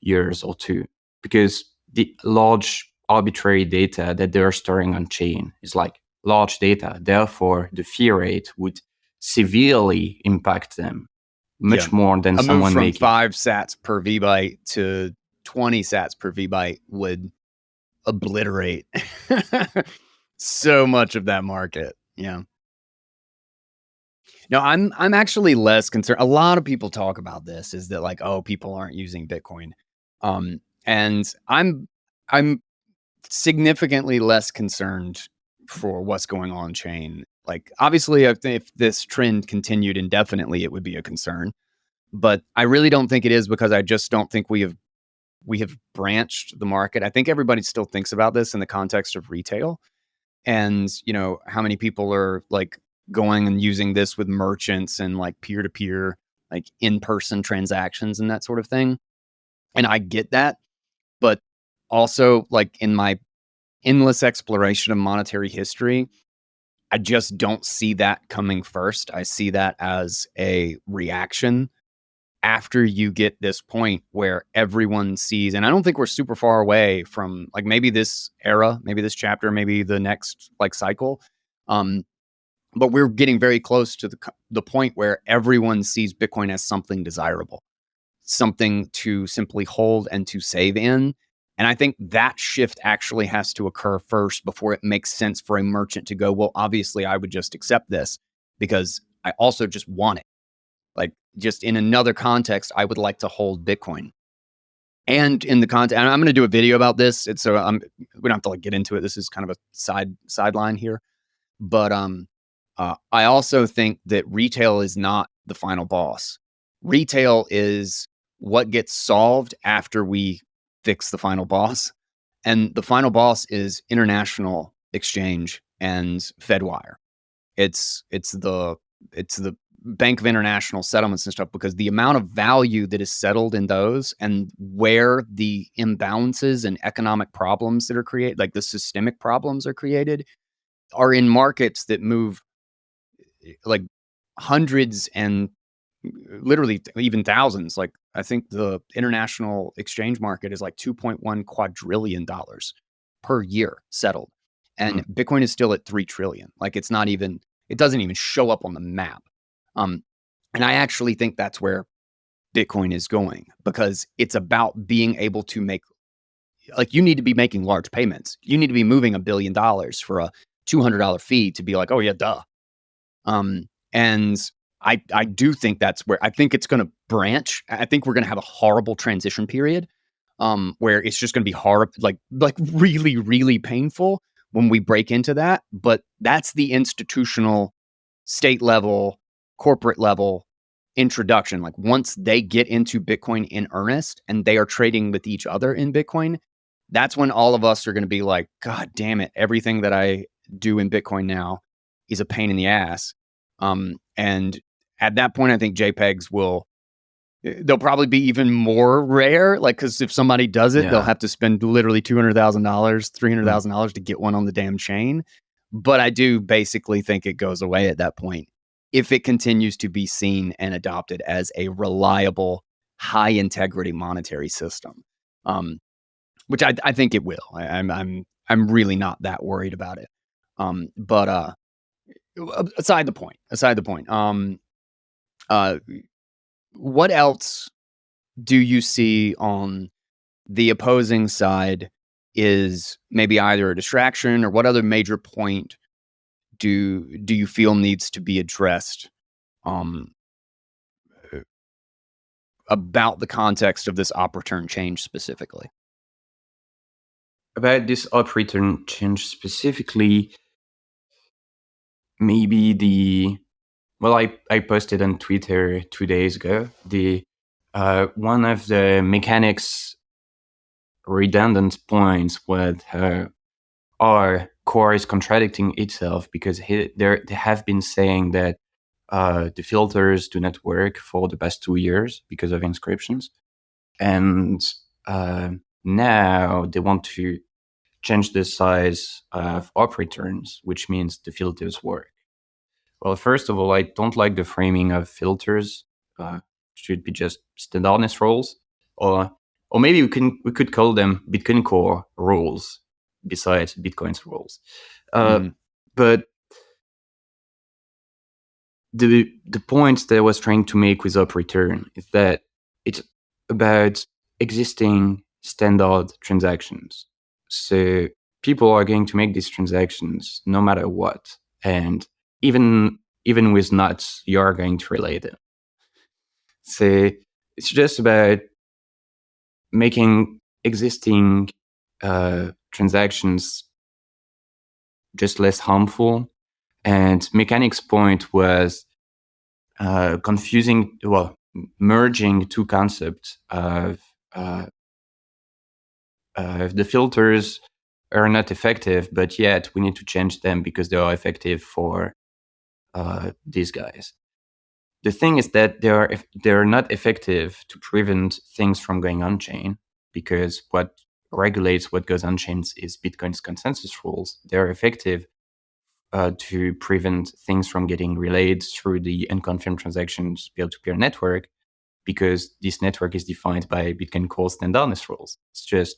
years or two, because the large arbitrary data that they're storing on chain is like large data. Therefore, the fee rate would severely impact them much more than someone from making 5 sats per VByte to 20 sats per VByte would obliterate so much of that market. Yeah. No, I'm actually less concerned. A lot of people talk about this, is that like, oh, people aren't using Bitcoin. And I'm significantly less concerned for what's going on chain. Like, obviously, if this trend continued indefinitely, it would be a concern. But I really don't think it is, because I just don't think we have branched the market. I think everybody still thinks about this in the context of retail, and how many people are like going and using this with merchants and like peer-to-peer, like in-person transactions and that sort of thing. And I get that, but also, like, in my endless exploration of monetary history, I just don't see that coming first. I see that as a reaction after you get this point where everyone sees, and I don't think we're super far away from, like, maybe this era, maybe this chapter, maybe the next like cycle. But we're getting very close to the point where everyone sees Bitcoin as something desirable, something to simply hold and to save in. And I think that shift actually has to occur first before it makes sense for a merchant to go, well, obviously I would just accept this because I also just want it. Like, just in another context, I would like to hold Bitcoin. And in the context, and I'm going to do a video about this. We don't have to like get into it. This is kind of a sideline here. But I also think that retail is not the final boss. Retail is what gets solved after we fix the final boss. And the final boss is international exchange and Fedwire. It's the Bank of International Settlements and stuff, because the amount of value that is settled in those and where the imbalances and economic problems that are created, like the systemic problems are created, are in markets that move like hundreds and literally even thousands. Like I think the international exchange market is like $2.1 quadrillion per year settled. And Bitcoin is still at 3 trillion. Like it doesn't even show up on the map. And I actually think that's where Bitcoin is going, because it's about being able to make, like, you need to be making large payments. You need to be moving $1 billion for a $200 fee to be like, oh yeah, duh. And I do think that's where I think it's going to branch. I think we're going to have a horrible transition period, where it's just going to be hard, like really, really painful when we break into that. But that's the institutional, state level, corporate level introduction. Like once they get into Bitcoin in earnest and they are trading with each other in Bitcoin, that's when all of us are going to be like, God damn it, everything that I do in Bitcoin now is a pain in the ass. And at that point, I think JPEGs they'll probably be even more rare. Like, because if somebody does it, they'll have to spend literally $200,000, $300,000 to get one on the damn chain. But I do basically think it goes away at that point if it continues to be seen and adopted as a reliable, high integrity monetary system, which I think it will. I'm really not that worried about it. But aside the point, what else do you see on the opposing side is maybe either a distraction, or what other major point do you feel needs to be addressed about the context of this op return change specifically? About this op return change specifically, maybe I posted on Twitter 2 days ago, one of the mechanics redundant points with our core is contradicting itself, because they have been saying that the filters do not work for the past 2 years because of inscriptions. And now they want to change the size of op returns, which means the filters work. Well, first of all, I don't like the framing of filters. Should be just standardness rules, or maybe we could call them Bitcoin Core rules besides Bitcoin's rules. But the point that I was trying to make with op return is that it's about existing standard transactions. So people are going to make these transactions no matter what, and even with nuts, you are going to relay them. So it's just about making existing transactions just less harmful. And Mechanic's point was merging two concepts of the filters are not effective, but yet we need to change them because they are effective for these guys. The thing is that they're not effective to prevent things from going on-chain, because what regulates what goes on-chain is Bitcoin's consensus rules. They're effective to prevent things from getting relayed through the unconfirmed transactions peer-to-peer network, because this network is defined by Bitcoin Core standardness rules. It's just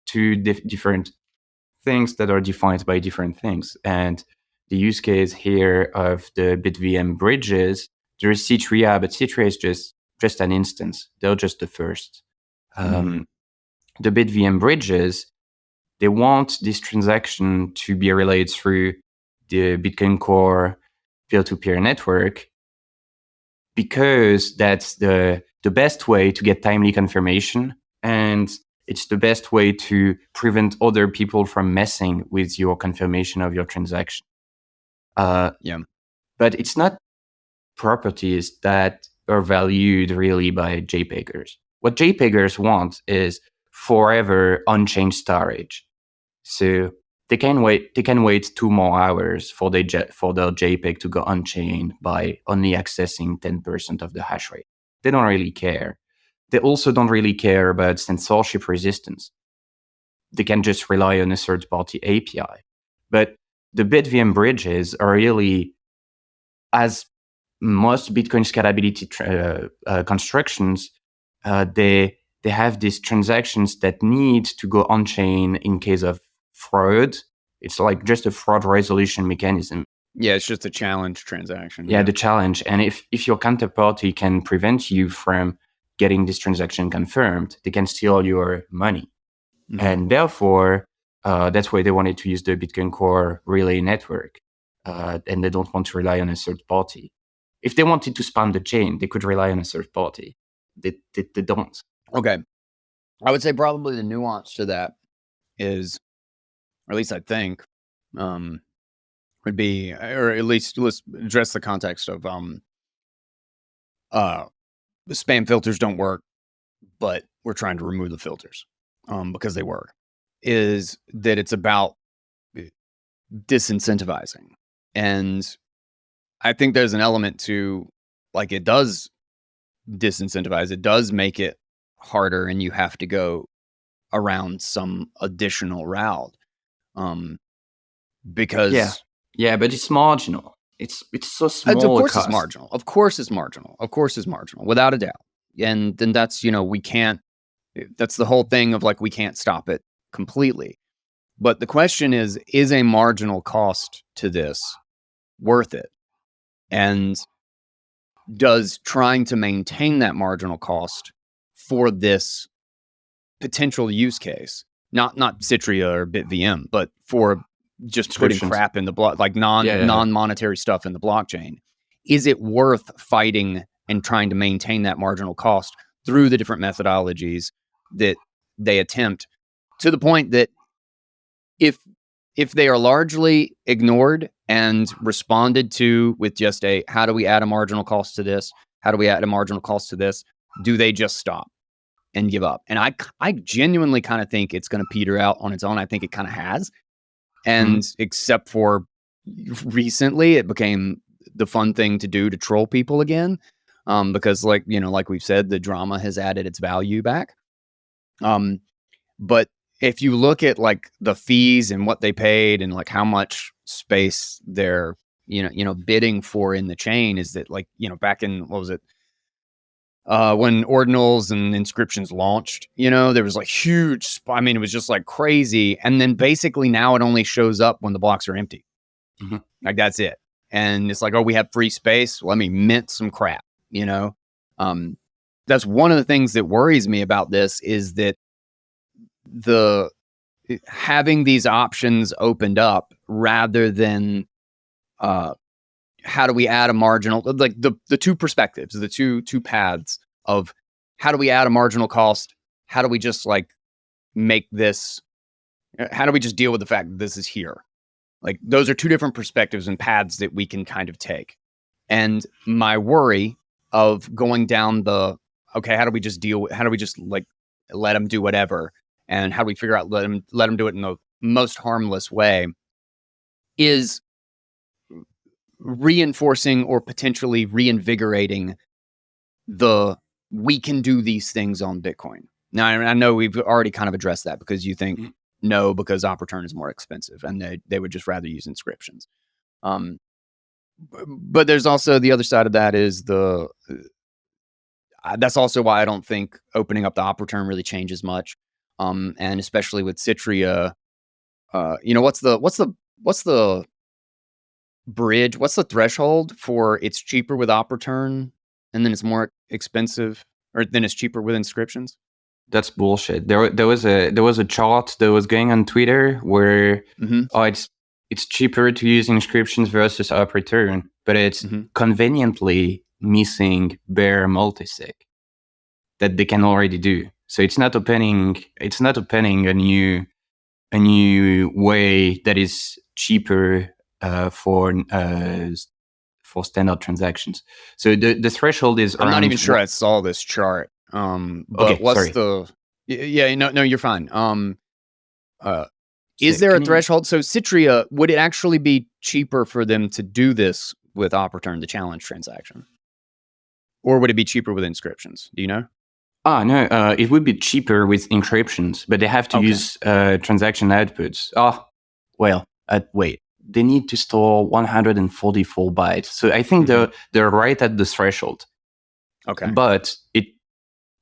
two different things that are defined by different things. And the use case here of the BitVM bridges, there is C3A, but C3A is just an instance. They're just the first. The BitVM bridges, they want this transaction to be relayed through the Bitcoin Core peer-to-peer network, because that's the best way to get timely confirmation, and it's the best way to prevent other people from messing with your confirmation of your transaction. But it's not properties that are valued really by JPEGers. What JPEGers want is forever on-chain storage. So they can wait 2 more hours for their JPEG to go on-chain by only accessing 10% of the hash rate. They don't really care. They also don't really care about censorship resistance. They can just rely on a third-party API. But the BitVM bridges are really, as most Bitcoin scalability constructions, they have these transactions that need to go on-chain in case of fraud. It's like just a fraud resolution mechanism. Yeah, it's just a challenge transaction. Yeah, the challenge. And if your counterparty can prevent you from getting this transaction confirmed, they can steal your money. Mm-hmm. And therefore, that's why they wanted to use the Bitcoin Core relay network. And they don't want to rely on a third party. If they wanted to spam the chain, they could rely on a third party. They don't. Okay. I would say probably the nuance to that is, or at least I think, would be, or at least let's address the context of the spam filters don't work, but we're trying to remove the filters because they work, is that it's about disincentivizing. And I think there's an element to, like, it does disincentivize. It does make it harder, and you have to go around some additional route. Because yeah, but it's marginal. It's so small. Of course it's marginal. Of course it's marginal. Of course it's marginal, without a doubt. And then that's, we can't, that's the whole thing of like, we can't stop it completely. But the question is a marginal cost to this worth it? And does trying to maintain that marginal cost for this potential use case, not Citria or BitVM, but for just putting crap in the block, like non-monetary stuff in the blockchain, is it worth fighting and trying to maintain that marginal cost through the different methodologies that they attempt, to the point that if they are largely ignored and responded to with just a, how do we add a marginal cost to this? How do we add a marginal cost to this? Do they just stop and give up? And I genuinely kind of think it's going to peter out on its own. I think it kind of has. And except for recently, it became the fun thing to do to troll people again. Because like we've said, the drama has added its value back. But if you look at like the fees and what they paid and like how much space they're, bidding for in the chain, is that like, back in, what was it? When ordinals and inscriptions launched, there was like huge, it was just like crazy. And then basically now it only shows up when the blocks are empty. Mm-hmm. Like that's it. And it's like, oh, we have free space. Let me mint some crap, That's one of the things that worries me about this, is that having these options opened up rather than how do we add a marginal, like the two perspectives, the two paths of how do we add a marginal cost? How do we just like make this, how do we just deal with the fact that this is here? Like those are two different perspectives and paths that we can kind of take. And my worry of going down okay, how do we just like let them do whatever? And how do we figure out let them do it in the most harmless way, is reinforcing or potentially reinvigorating we can do these things on Bitcoin. Now, I know we've already kind of addressed that, because you think no, because op return is more expensive and they would just rather use inscriptions. But there's also the other side of that, is that's also why I don't think opening up the op return really changes much. And especially with Citria, what's the bridge? What's the threshold for it's cheaper with op return and then it's more expensive, or then it's cheaper with inscriptions? That's bullshit. There was a chart that was going on Twitter where it's cheaper to use inscriptions versus op return, but it's conveniently missing bare multisig that they can already do. So it's not opening a new way that is cheaper for standard transactions. So the threshold is. I'm not even sure I saw this chart. But okay, what's sorry. no, you're fine. Is there a threshold? So Citria, would it actually be cheaper for them to do this with op return, the challenge transaction? Or would it be cheaper with inscriptions? Do you know? No, it would be cheaper with encryptions, but they have to use transaction outputs. Wait, they need to store 144 bytes. So I think they're right at the threshold. Okay. But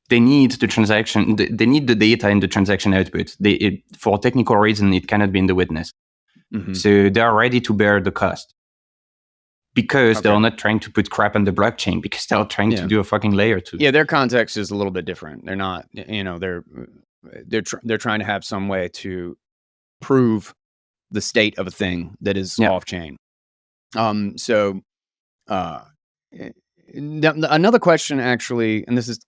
they need the transaction, they need the data in the transaction output. For technical reason, it cannot be in the witness. So they are ready to bear the cost. Because they're not trying to put crap on the blockchain, because they're trying to do a fucking layer 2. Yeah, their context is a little bit different. They're not, they're trying to have some way to prove the state of a thing that is off chain. Another question, actually, and this is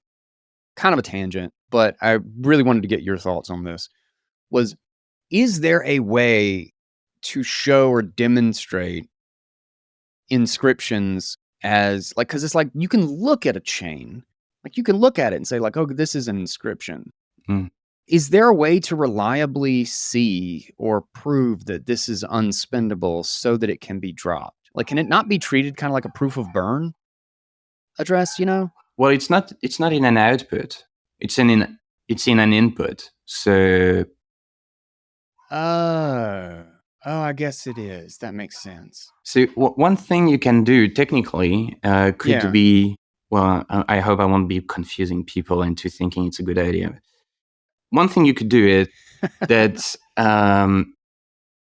kind of a tangent, but I really wanted to get your thoughts on this, was, is there a way to show or demonstrate inscriptions as, like, because it's like you can look at a chain, like you can look at it and say, like, oh, this is an inscription. Is there a way to reliably see or prove that this is unspendable so that it can be dropped? Like, can it not be treated kind of like a proof of burn address, Well, it's not in an output. It's in an input. So I guess it is. That makes sense. So one thing you can do technically could be, well, I hope I won't be confusing people into thinking it's a good idea. One thing you could do is that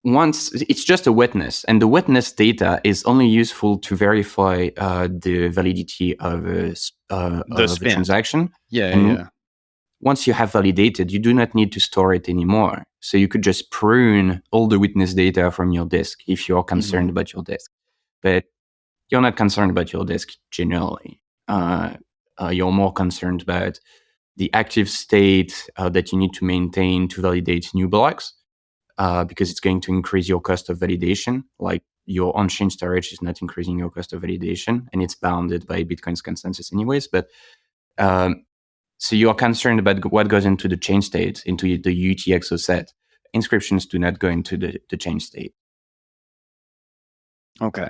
once it's just a witness, and the witness data is only useful to verify the validity of the transaction. Once you have validated, you do not need to store it anymore. So you could just prune all the witness data from your disk if you're concerned about your disk. But you're not concerned about your disk generally. You're more concerned about the active state that you need to maintain to validate new blocks, because it's going to increase your cost of validation. Like, your on-chain storage is not increasing your cost of validation, and it's bounded by Bitcoin's consensus anyways. But so you are concerned about what goes into the chain state, into the UTXO set. Inscriptions do not go into the chain state. Okay.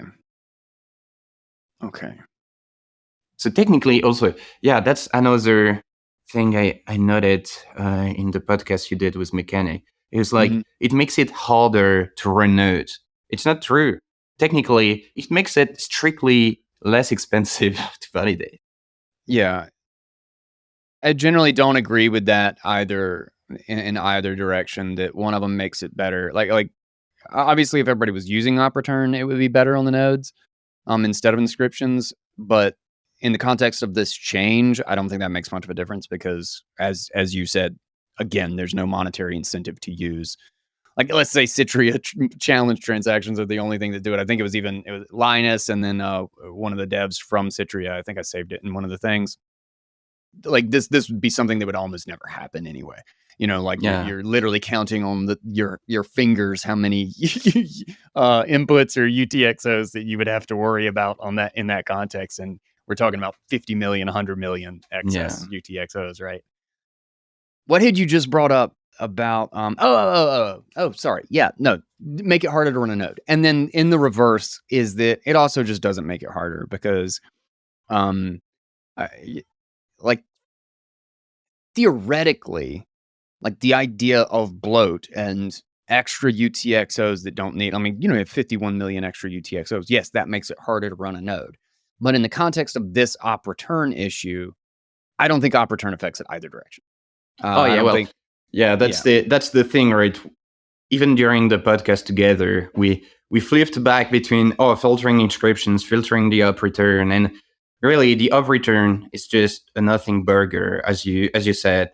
So technically also, that's another thing I noted in the podcast you did with Mechanic. It was like, it makes it harder to run nodes. It's not true. Technically, it makes it strictly less expensive to validate. Yeah. I generally don't agree with that either, in either direction, that one of them makes it better. Like obviously, if everybody was using op return, it would be better on the nodes instead of inscriptions. But in the context of this change, I don't think that makes much of a difference, because as you said, again, there's no monetary incentive to use. Like, let's say Citria challenge transactions are the only thing that do it. I think it was Linus, and then one of the devs from Citria. I think I saved it in one of the things. Like, this would be something that would almost never happen anyway. You're literally counting on your fingers how many inputs or UTXOs that you would have to worry about in that context. And we're talking about 50 million, 100 million excess UTXOs, right? What had you just brought up about? Sorry. Yeah, no, make it harder to run a node. And then in the reverse is that it also just doesn't make it harder, because like, theoretically, like, the idea of bloat and extra UTXOs that don't need, you have 51 million extra UTXOs. Yes, that makes it harder to run a node. But in the context of this op return issue, I don't think op return affects it either direction. That's the thing, right? Even during the podcast together, we flipped back between filtering inscriptions, filtering the op return, and really the op return is just a nothing burger, as you said.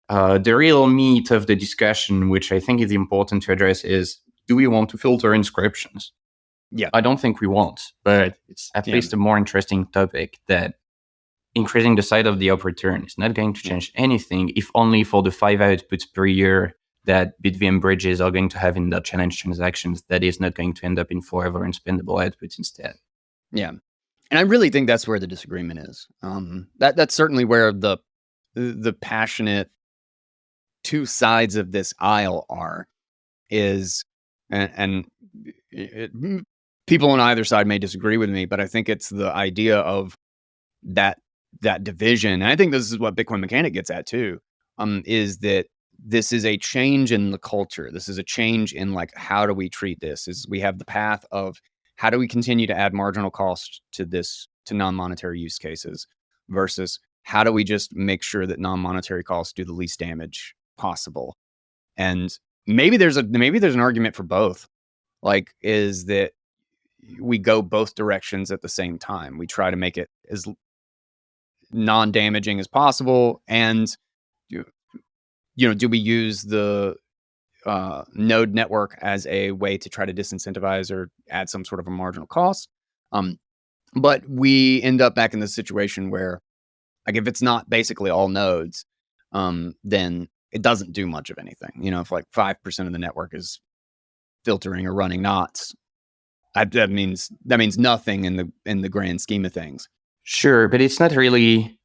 The real meat of the discussion, which I think is important to address, is, do we want to filter inscriptions? Yeah, I don't think we won't, but it's at least a more interesting topic, that increasing the size of the op return is not going to change anything, if only for the 5 outputs per year that BitVM bridges are going to have in their challenge transactions. That is not going to end up in forever unspendable outputs instead. Yeah. And I really think that's where the disagreement is. That's certainly where the passionate two sides of this aisle are. is, and people on either side may disagree with me, but I think it's the idea of that division. And I think this is what Bitcoin Mechanic gets at too, is that this is a change in the culture. This is a change in like, how do we treat this? Is we have the path of how do we continue to add marginal cost to this, to non-monetary use cases, versus how do we just make sure that non-monetary costs do the least damage possible? And maybe there's an argument for both. Like, is that we go both directions at the same time. We try to make it as non-damaging as possible, and do we use the node network as a way to try to disincentivize or add some sort of a marginal cost? But we end up back in the situation where, like, if it's not basically all nodes, then it doesn't do much of anything. If like 5% of the network is filtering or running knots, that means nothing in the grand scheme of things. Sure, but it's not really.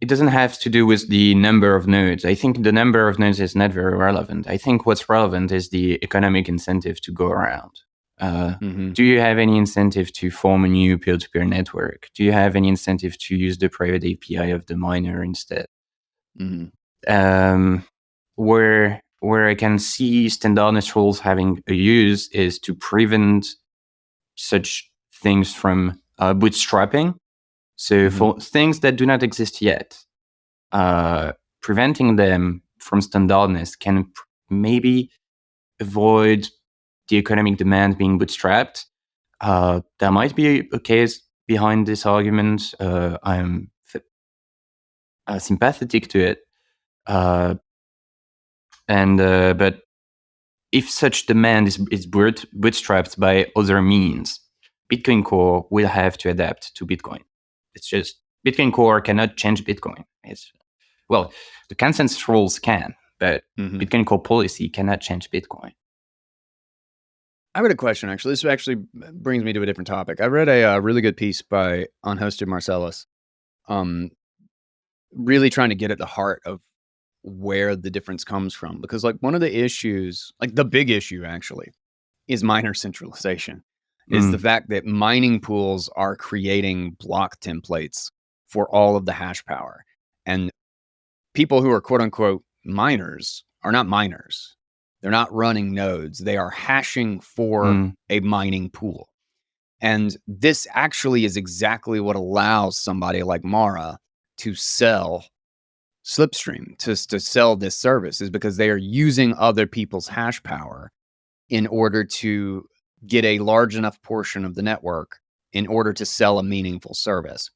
It doesn't have to do with the number of nodes. I think the number of nodes is not very relevant. I think what's relevant is the economic incentive to go around. Do you have any incentive to form a new peer-to-peer network? Do you have any incentive to use the private API of the miner instead? Where I can see standardness rules having a use is to prevent such things from bootstrapping. So for things that do not exist yet, preventing them from standardness can maybe avoid the economic demand being bootstrapped. There might be a case behind this argument. I'm sympathetic to it. But if such demand is bootstrapped by other means, Bitcoin Core will have to adapt to Bitcoin. It's just Bitcoin Core cannot change Bitcoin. The consensus rules can, but Bitcoin Core policy cannot change Bitcoin. I read a question, actually. This actually brings me to a different topic. I read a really good piece by Unhosted Marcellus, really trying to get at the heart of where the difference comes from. Because like one of the issues, like the big issue actually, is miner centralization. Is the fact that mining pools are creating block templates for all of the hash power. And people who are quote unquote miners are not miners. They're not running nodes. They are hashing for a mining pool. And this actually is exactly what allows somebody like Mara to sell Slipstream, to sell this service, is because they are using other people's hash power in order to get a large enough portion of the network in order to sell a meaningful service,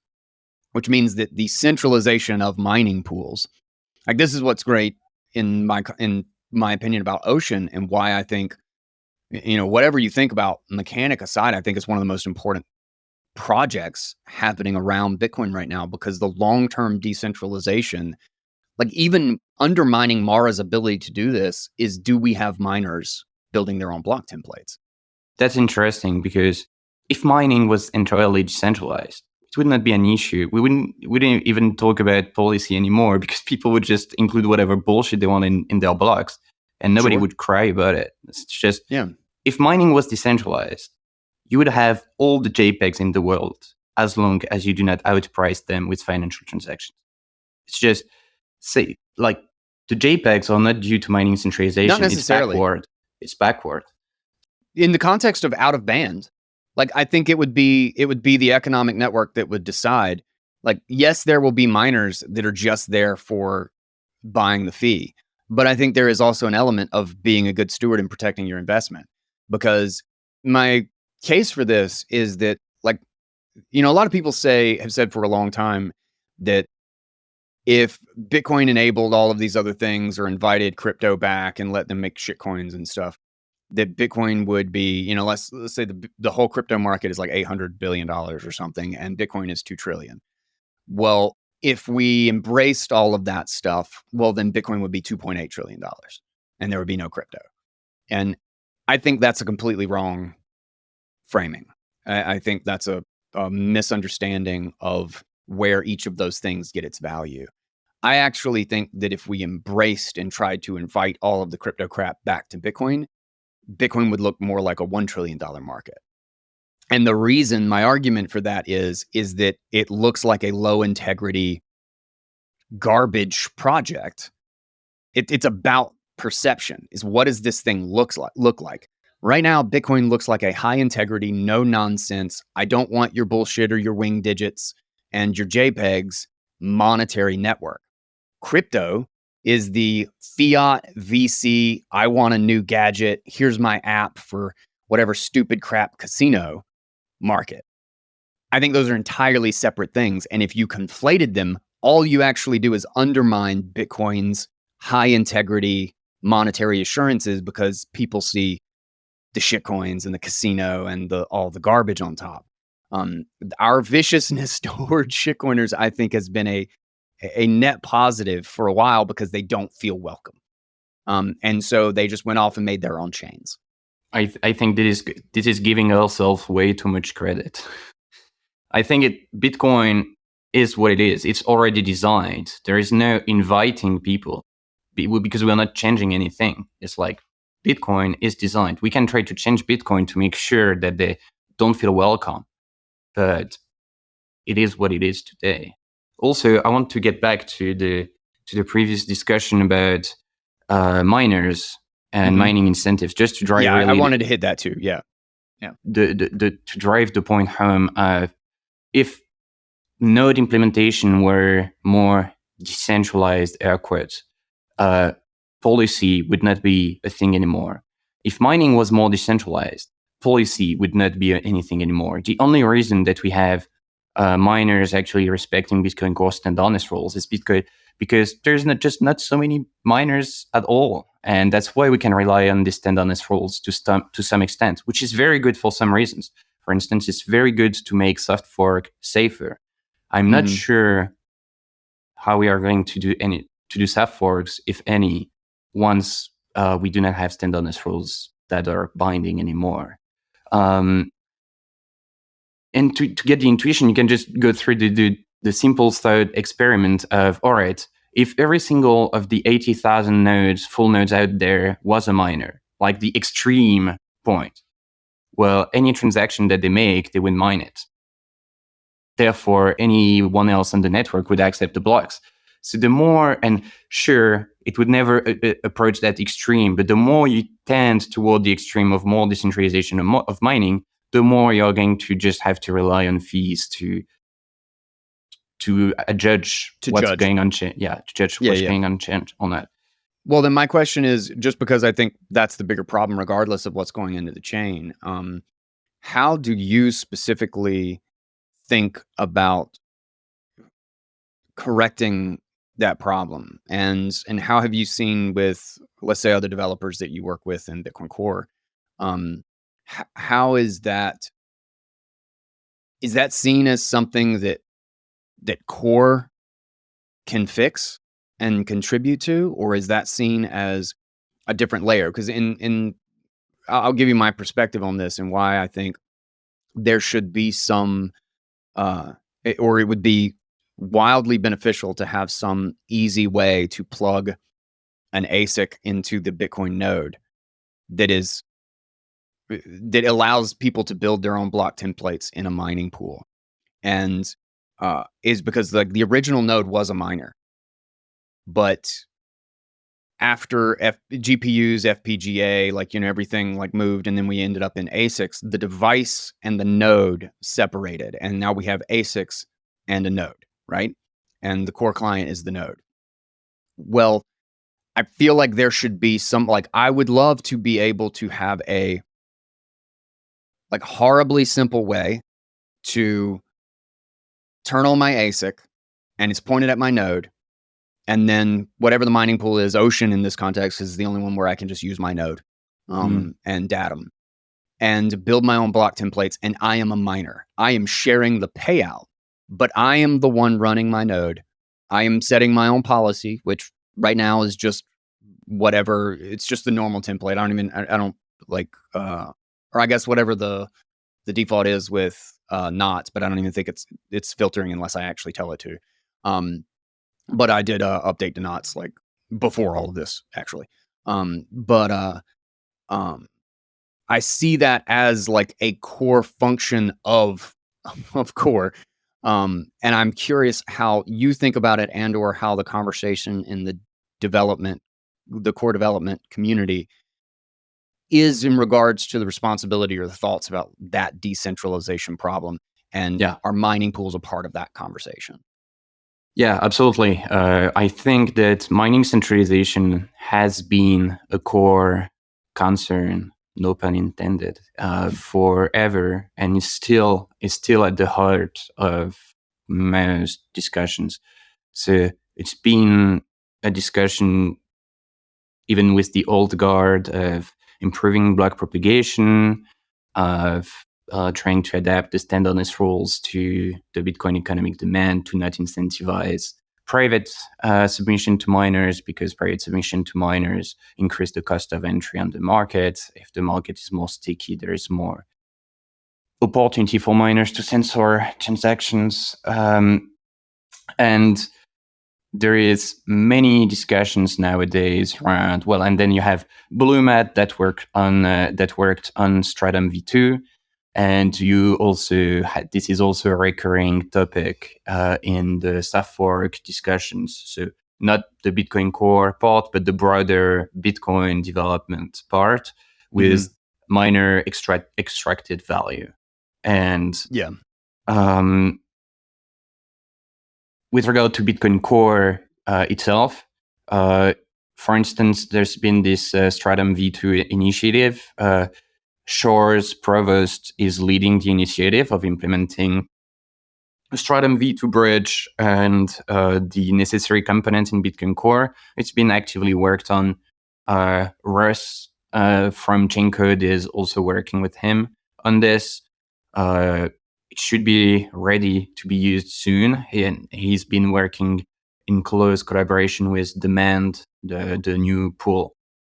which means that the centralization of mining pools, like this is what's great in my opinion about Ocean, and why I think, whatever you think about Mechanic aside, I think it's one of the most important projects happening around Bitcoin right now, because the long-term decentralization, like even undermining Mara's ability to do this, is, do we have miners building their own block templates? That's interesting, because if mining was entirely decentralized, it would not be an issue. We wouldn't even talk about policy anymore, because people would just include whatever bullshit they want in their blocks, and nobody would cry about it. It's just, if mining was decentralized, you would have all the JPEGs in the world, as long as you do not outprice them with financial transactions. It's just, say, like, the JPEGs are not due to mining centralization. Not necessarily. It's backward. In the context of out of band, like, I think it would be the economic network that would decide, like, yes, there will be miners that are just there for buying the fee. But I think there is also an element of being a good steward and protecting your investment. Because my case for this is that, like, a lot of people have said for a long time that if Bitcoin enabled all of these other things, or invited crypto back and let them make shitcoins and stuff, that Bitcoin would be, let's say the whole crypto market is like $800 billion or something, and Bitcoin is $2 trillion. Well, if we embraced all of that stuff, well, then Bitcoin would be $2.8 trillion and there would be no crypto. And I think that's a completely wrong framing. I think that's a misunderstanding of where each of those things get its value. I actually think that if we embraced and tried to invite all of the crypto crap back to Bitcoin, Bitcoin would look more like a $1 trillion market. And the reason, my argument for that is that it looks like a low integrity garbage project. It's about perception. Is what does this thing look like? Right now, Bitcoin looks like a high integrity, no nonsense. I don't want your bullshit or your wing digits and your JPEGs monetary network. Crypto is the fiat VC. I want a new gadget. Here's my app for whatever stupid crap casino market. I think those are entirely separate things. And if you conflated them, all you actually do is undermine Bitcoin's high integrity monetary assurances, because people see the shitcoins and the casino and all the garbage on top. Our viciousness toward shitcoiners, I think, has been a net positive for a while because they don't feel welcome. And so they just went off and made their own chains. I think this is giving ourselves way too much credit. I think Bitcoin is what it is. It's already designed. There is no inviting people because we're not changing anything. It's like Bitcoin is designed. We can try to change Bitcoin to make sure that they don't feel welcome, but it is what it is today. Also, I want to get back to the previous discussion about miners and mining incentives, just to drive. Yeah, I wanted to hit that too. Yeah. To drive the point home. If node implementation were more decentralized, air quotes, policy would not be a thing anymore. If mining was more decentralized, policy would not be anything anymore. The only reason that we have miners actually respecting Bitcoin cost and honest rules is because there's not so many miners at all. And that's why we can rely on these honest rules to some extent, which is very good for some reasons. For instance, it's very good to make soft fork safer. I'm not sure how we are going to do soft forks, if any, once we do not have honest rules that are binding anymore. And to get the intuition, you can just go through the simple thought experiment of, all right, if every single of the 80,000 full nodes out there was a miner, like the extreme point, well, any transaction that they make, they would mine it. Therefore, anyone else on the network would accept the blocks. So the more, and sure, it would never approach that extreme, but the more you tend toward the extreme of more decentralization of mining, the more you're going to just have to rely on fees to judge what's going on. Going on that. Well, then my question is, just because I think that's the bigger problem, regardless of what's going into the chain, how do you specifically think about correcting that problem? And how have you seen with, let's say, other developers that you work with in Bitcoin Core? How is that seen as something that Core can fix and contribute to, or is that seen as a different layer? Because I'll give you my perspective on this and why I think there should be some, or it would be wildly beneficial to have some easy way to plug an ASIC into the Bitcoin node that allows people to build their own block templates in a mining pool. And is because the original node was a miner, but after GPUs, FPGA, everything moved, and then we ended up in ASICs. The device and the node separated, and now we have ASICs and a node, right? And the core client is the node. Well, I feel like there should be some, I would love to be able to have a horribly simple way to turn on my ASIC, and it's pointed at my node. And then whatever the mining pool is, Ocean in this context is the only one where I can just use my node and datum and build my own block templates. And I am a miner. I am sharing the payout, but I am the one running my node. I am setting my own policy, which right now is just whatever. It's just the normal template. I don't or I guess whatever the default is with knots, but I don't even think it's filtering unless I actually tell it to. But I did update the knots before all of this, actually. I see that as like a core function of core. And I'm curious how you think about it, and or how the conversation in the core development community is in regards to the responsibility or the thoughts about that decentralization problem, and Yeah. are mining pools a part of that conversation? Yeah, absolutely. I think that mining centralization has been a core concern, no pun intended, forever, and is still at the heart of most discussions. So it's been a discussion even with the old guard of improving block propagation, of trying to adapt the standardness rules to the Bitcoin economic demand to not incentivize private submission to miners, because private submission to miners increase the cost of entry on the market. If the market is more sticky, there is more opportunity for miners to censor transactions. And there is many discussions nowadays around, well, and then you have Bluemat that worked on Stratum v2, and you also had, this is also a recurring topic in the staff fork discussions. So not the Bitcoin core part, but the broader Bitcoin development part with miner extracted value. And Yeah. With regard to Bitcoin Core itself, for instance, there's been this Stratum v2 initiative. Shore's provost is leading the initiative of implementing a Stratum v2 bridge and the necessary components in Bitcoin Core. It's been actively worked on. Russ from Chaincode is also working with him on this. It should be ready to be used soon. He's been working in close collaboration with Demand, the new pool.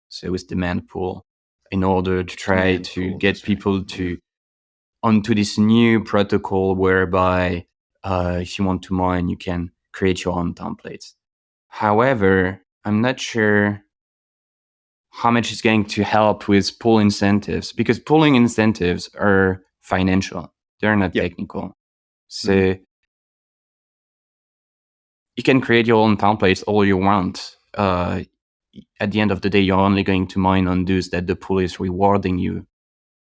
So with Demand pool, in order to try to get people to onto this new protocol whereby if you want to mine, you can create your own templates. However, I'm not sure how much is going to help with pool incentives, because pooling incentives are financial. They're not technical. So you can create your own templates all you want. At the end of the day, you're only going to mine on those that the pool is rewarding you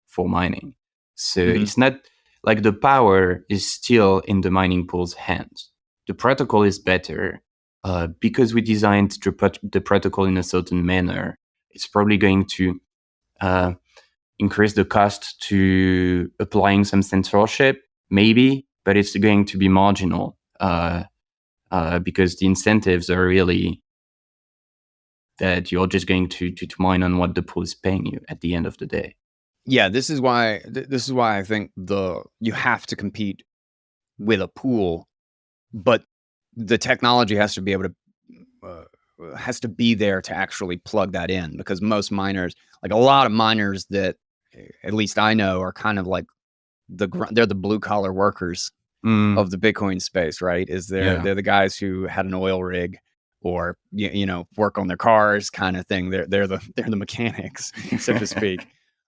for mining. So it's not like the power is still in the mining pool's hands. The protocol is better because we designed the protocol in a certain manner. It's probably going to increase the cost to applying some censorship, maybe, but it's going to be marginal because the incentives are really that you're just going to mine on what the pool is paying you at the end of the day. Yeah, this is why I think you have to compete with a pool, but the technology has to be able to has to be there to actually plug that in, because most miners, like a lot of miners that at least I know, are kind of like they're the blue collar workers of the Bitcoin space, right? They're the guys who had an oil rig, or work on their cars, kind of thing. They're the mechanics, so to speak,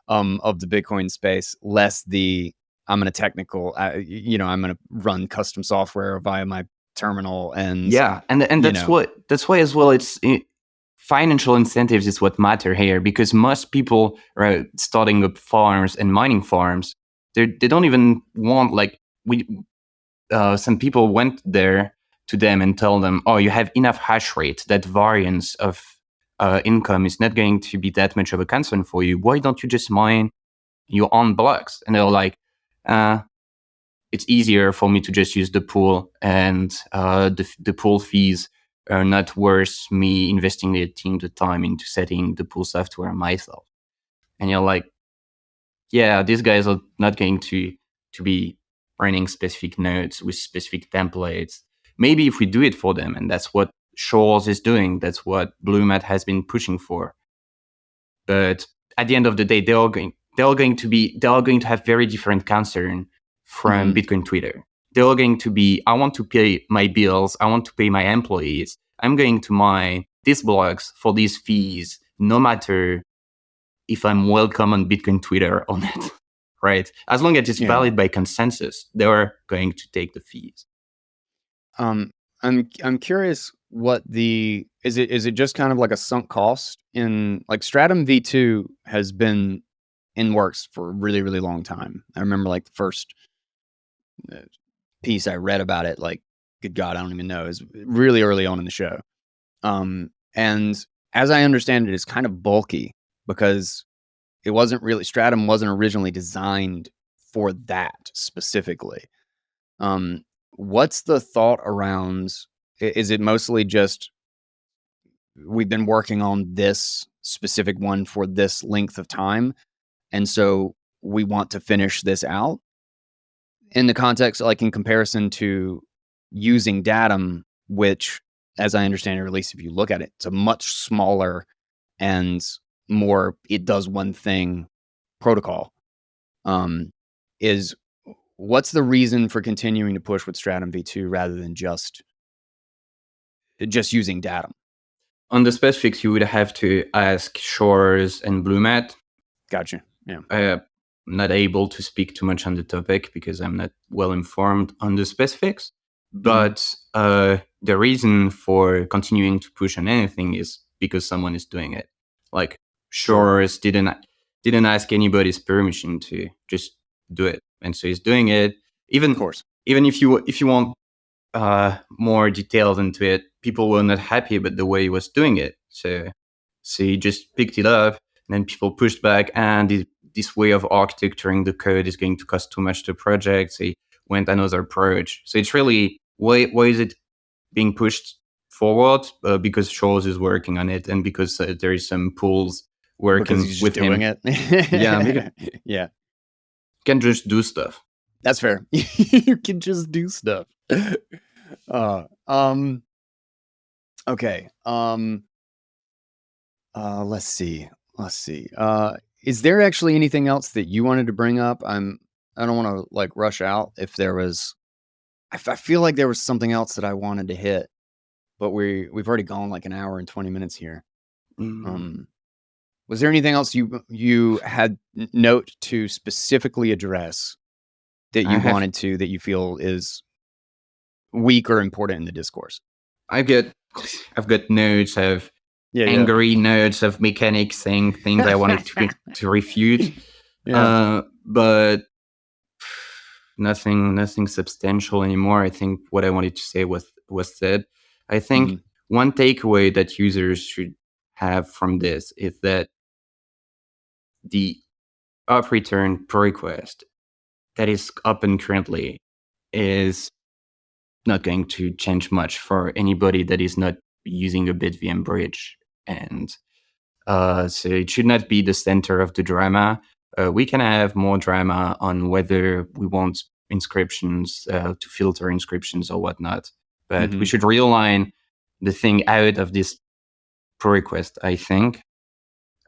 of the Bitcoin space. Less the I'm going to run custom software via my terminal, and and that's why as well. Financial incentives is what matter here, because most people starting up farms and mining farms, they don't even want, like, some people went there to them and tell them, oh, you have enough hash rate, that variance of income is not going to be that much of a concern for you. Why don't you just mine your own blocks? And they're like, it's easier for me to just use the pool, and the pool fees are not worth me investing the time into setting the pool software myself. And you're like, yeah, these guys are not going to be running specific nodes with specific templates. Maybe if we do it for them, and that's what Shores is doing, that's what Bluemat has been pushing for. But at the end of the day, they're all going to have very different concern from Bitcoin Twitter. They're all going to be, I want to pay my bills, I want to pay my employees, I'm going to mine these blocks for these fees, no matter if I'm welcome on Bitcoin Twitter or not, right? As long as it's valid by consensus, they are going to take the fees. I'm curious what is it just kind of like a sunk cost in like Stratum V2 has been in works for a really, really long time. I remember like the first piece I read about it, like, good God, I don't even know, is really early on in the show. And as I understand it, it's kind of bulky because Stratum wasn't originally designed for that specifically. What's the thought around, is it mostly just we've been working on this specific one for this length of time, and so we want to finish this out? In the context, like in comparison to using Datum, which, as I understand it, or at least if you look at it, it's a much smaller and more it does one thing protocol. Is what's the reason for continuing to push with Stratum V2 rather than just using Datum? On the specifics, you would have to ask Shores and Blumat. Gotcha. Yeah. Not able to speak too much on the topic because I'm not well informed on the specifics. But the reason for continuing to push on anything is because someone is doing it. Like Shores didn't ask anybody's permission to just do it, and so he's doing it. Even if you want more details into it, people were not happy about the way he was doing it. So he just picked it up, and then people pushed back, and this way of architecturing the code is going to cost too much to the project. So he went another approach. So it's really, why is it being pushed forward? Because Shores is working on it, and because there is some pools working with him. It. Yeah. Can just do stuff. That's fair. You can just do stuff. Okay. Let's see. Is there actually anything else that you wanted to bring up? I don't want to like rush out. If there was, I feel like there was something else that I wanted to hit, but we've already gone like an hour and 20 minutes here. Was there anything else you had note to specifically address that you wanted to, that you feel is weak or important in the discourse? I've got notes of angry notes of mechanics saying things I wanted to refute. But nothing substantial anymore. I think what I wanted to say was said. I think one takeaway that users should have from this is that the up return per request that is open currently is not going to change much for anybody that is not using a BitVM bridge. And so it should not be the center of the drama. We can have more drama on whether we want inscriptions to filter inscriptions or whatnot. But we should realign the thing out of this pull request, I think.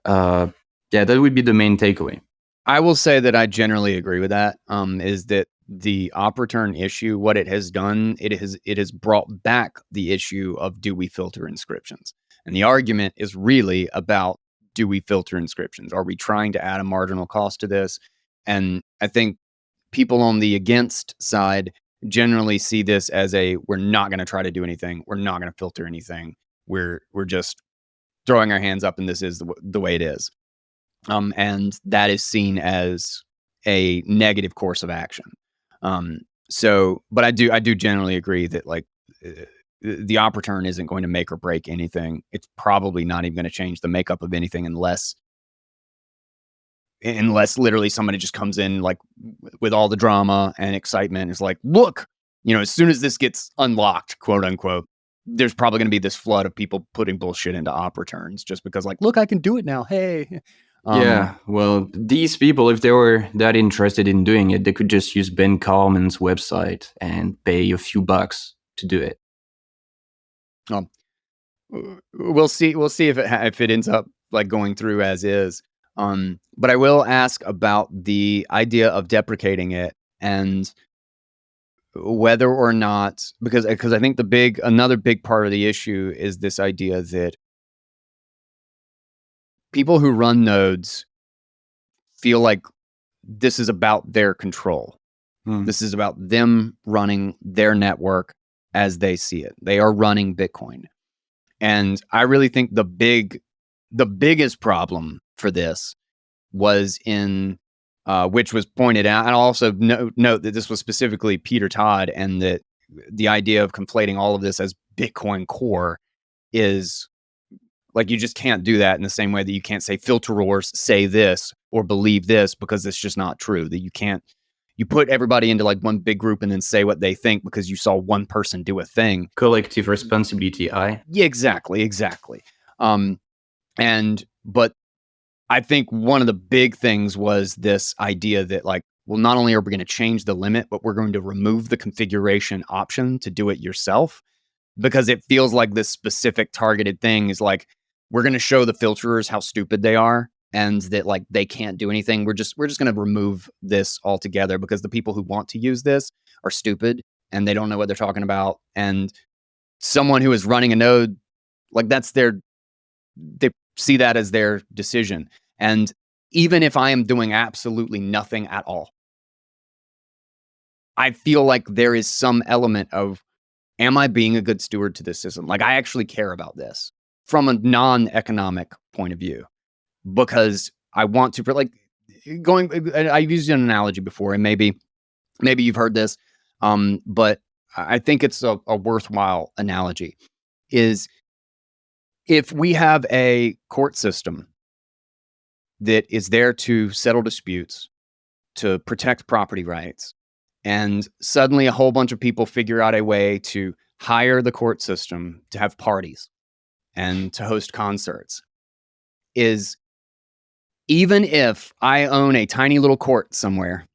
That would be the main takeaway. I will say that I generally agree with that. Is that the op return issue, what it has done, it has brought back the issue of, do we filter inscriptions? And the argument is really about, do we filter inscriptions? Are we trying to add a marginal cost to this? And I think people on the against side generally see this as we're not going to try to do anything. We're not going to filter anything. We're just throwing our hands up, and this is the way it is. And that is seen as a negative course of action. But I do generally agree that like the op return isn't going to make or break anything. It's probably not even going to change the makeup of anything unless literally somebody just comes in like with all the drama and excitement and is like, look, as soon as this gets unlocked, quote unquote, there's probably going to be this flood of people putting bullshit into op returns just because like, look, I can do it now. Hey. Yeah, well, these people, if they were that interested in doing it, they could just use Ben Carman's website and pay a few bucks to do it. We'll see if it ends up like going through as is. But I will ask about the idea of deprecating it and whether or not, because I think another big part of the issue is this idea that people who run nodes feel like this is about their control. Hmm. This is about them running their network as they see it. They are running Bitcoin. And I really think the biggest problem for this was in, which was pointed out, and I'll also note that this was specifically Peter Todd, and that the idea of conflating all of this as Bitcoin Core is like, you just can't do that in the same way that you can't say filterers say this or believe this, because it's just not true. That you put everybody into like one big group and then say what they think because you saw one person do a thing. Collective responsibility, Yeah, exactly. But I think one of the big things was this idea that, like, well, not only are we going to change the limit, but we're going to remove the configuration option to do it yourself, because it feels like this specific targeted thing is like, we're going to show the filterers how stupid they are, and that like they can't do anything. We're just going to remove this altogether because the people who want to use this are stupid and they don't know what they're talking about. And someone who is running a node, like, they see that as their decision. And even if I am doing absolutely nothing at all, I feel like there is some element of, am I being a good steward to this system? Like, I actually care about this from a non-economic point of view, because I want to, like, I've used an analogy before, and maybe you've heard this, but I think it's a worthwhile analogy. Is, if we have a court system that is there to settle disputes, to protect property rights, and suddenly a whole bunch of people figure out a way to hire the court system to have parties and to host concerts, is, even if I own a tiny little court somewhere,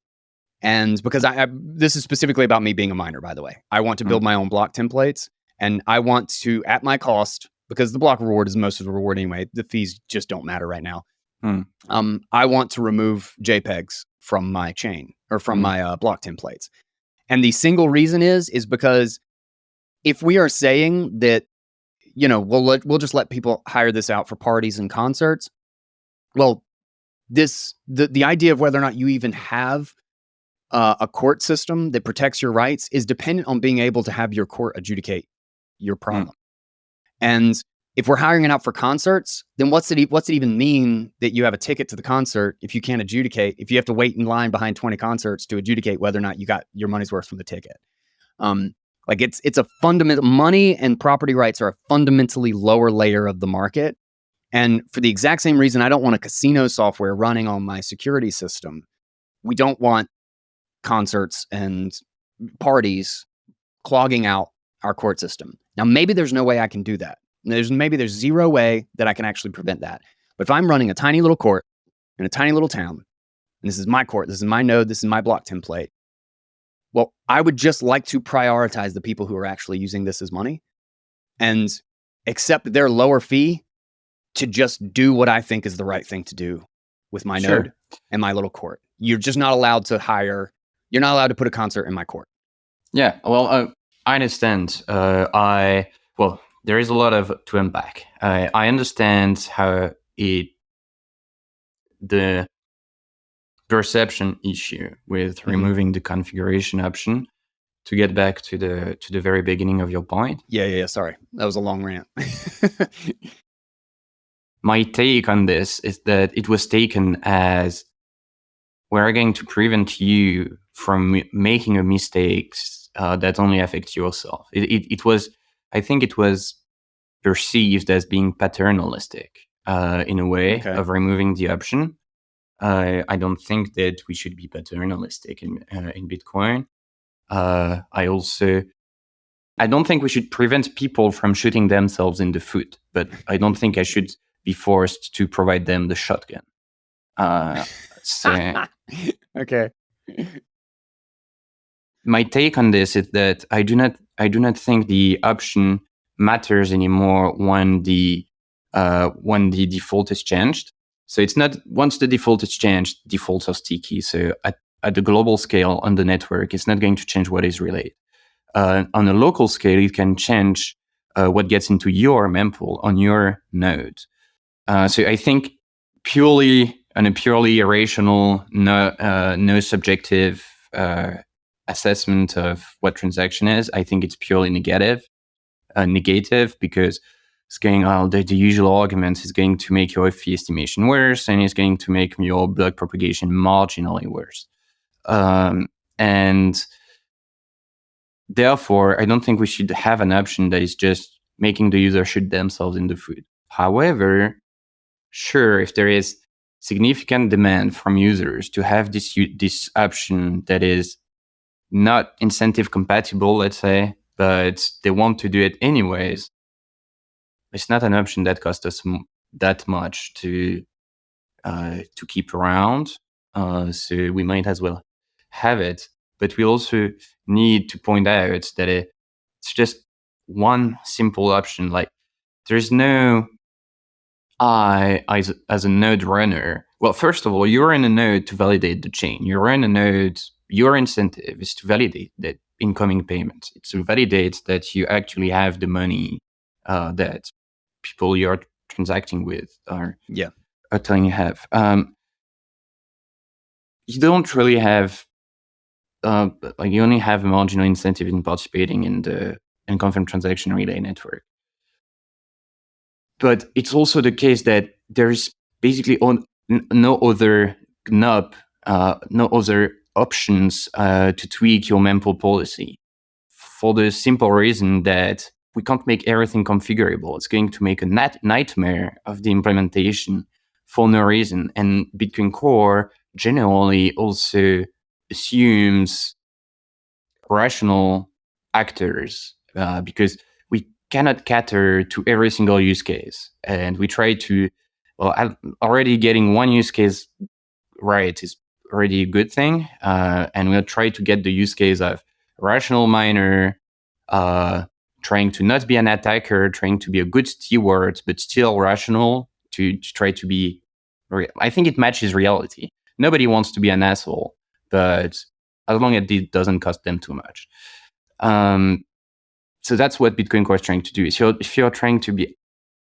and because this is specifically about me being a miner, by the way, I want to build my own block templates, and I want to, at my cost, because the block reward is most of the reward anyway, the fees just don't matter right now. I want to remove JPEGs from my chain, or from my block templates. And the single reason is because if we are saying that, we'll just let people hire this out for parties and concerts, well, the idea of whether or not you even have a court system that protects your rights is dependent on being able to have your court adjudicate your problem. And if we're hiring it out for concerts, then what's it even mean that you have a ticket to the concert if you can't adjudicate, if you have to wait in line behind 20 concerts to adjudicate whether or not you got your money's worth from the ticket? Like, it's a fundamental, money and property rights are a fundamentally lower layer of the market. And for the exact same reason, I don't want a casino software running on my security system. We don't want concerts and parties clogging out our court system. Now, maybe there's no way I can do that. Maybe there's zero way that I can actually prevent that. But if I'm running a tiny little court in a tiny little town, and this is my court, this is my node, this is my block template, well, I would just like to prioritize the people who are actually using this as money and accept their lower fee to just do what I think is the right thing to do with my node and my little court. You're just not allowed to you're not allowed to put a concert in my court. Yeah, well, I understand. There is a lot to unpack. I understand how the perception issue with removing the configuration option. To get back to the very beginning of your point. Yeah. Sorry, that was a long rant. My take on this is that it was taken as, we're going to prevent you from making a mistakes that only affect yourself. I think it was perceived as being paternalistic in a way of removing the option. I don't think that we should be paternalistic in Bitcoin. I don't think we should prevent people from shooting themselves in the foot, but I don't think I should be forced to provide them the shotgun. Okay. My take on this is that I do not think the option matters anymore when the default is changed. So it's not, once the default is changed, defaults are sticky. So at the global scale on the network, it's not going to change what is relayed. On a local scale, it can change what gets into your mempool on your node. So I think purely on a purely irrational, no subjective assessment of what transaction is, I think it's purely negative because it's going the usual argument is going to make your fee estimation worse, and it's going to make your block propagation marginally worse. And therefore, I don't think we should have an option that is just making the user shoot themselves in the foot. However, sure, if there is significant demand from users to have this option that is not incentive compatible, let's say, but they want to do it anyways, it's not an option that costs us that much to keep around. So we might as well have it. But we also need to point out that it's just one simple option. Like, there's no as a node runner. Well, first of all, you're in a node to validate the chain. You're in a node. Your incentive is to validate that incoming payment. It's to validate that you actually have the money that people you're transacting with are telling you have. You don't really have you only have a marginal incentive in participating in the unconfirmed transaction relay network. But it's also the case that there's basically no other knob, no other options to tweak your mempool policy, for the simple reason that we can't make everything configurable. It's going to make a nightmare of the implementation for no reason. And Bitcoin Core generally also assumes rational actors because we cannot cater to every single use case. And we try to, already getting one use case right is already a good thing. And we'll try to get the use case of rational miner, trying to not be an attacker, trying to be a good steward, but still rational to try to be, I think it matches reality. Nobody wants to be an asshole, but as long as it doesn't cost them too much. So that's what Bitcoin Core is trying to do. If you're trying to be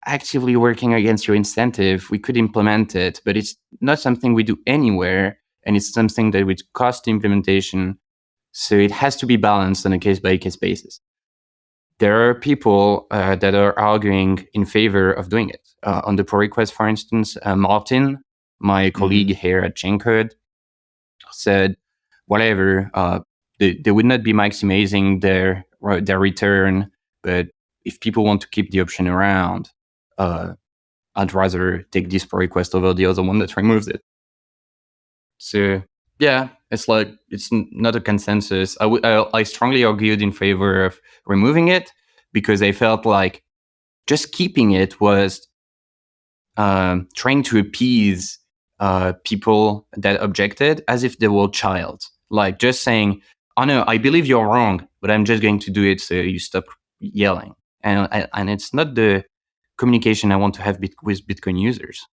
actively working against your incentive, we could implement it, but it's not something we do anywhere, and it's something that would cost implementation. So it has to be balanced on a case-by-case basis. There are people that are arguing in favor of doing it. On the pull request, for instance, Martin, my colleague here at Chaincode, said, whatever, they would not be maximizing their return, but if people want to keep the option around, I'd rather take this pull request over the other one that removes it. So yeah, it's like, it's not a consensus. I strongly argued in favor of removing it because I felt like just keeping it was trying to appease people that objected as if they were child. Like just saying, oh no, I believe you're wrong, but I'm just going to do it so you stop yelling. And it's not the communication I want to have with Bitcoin users.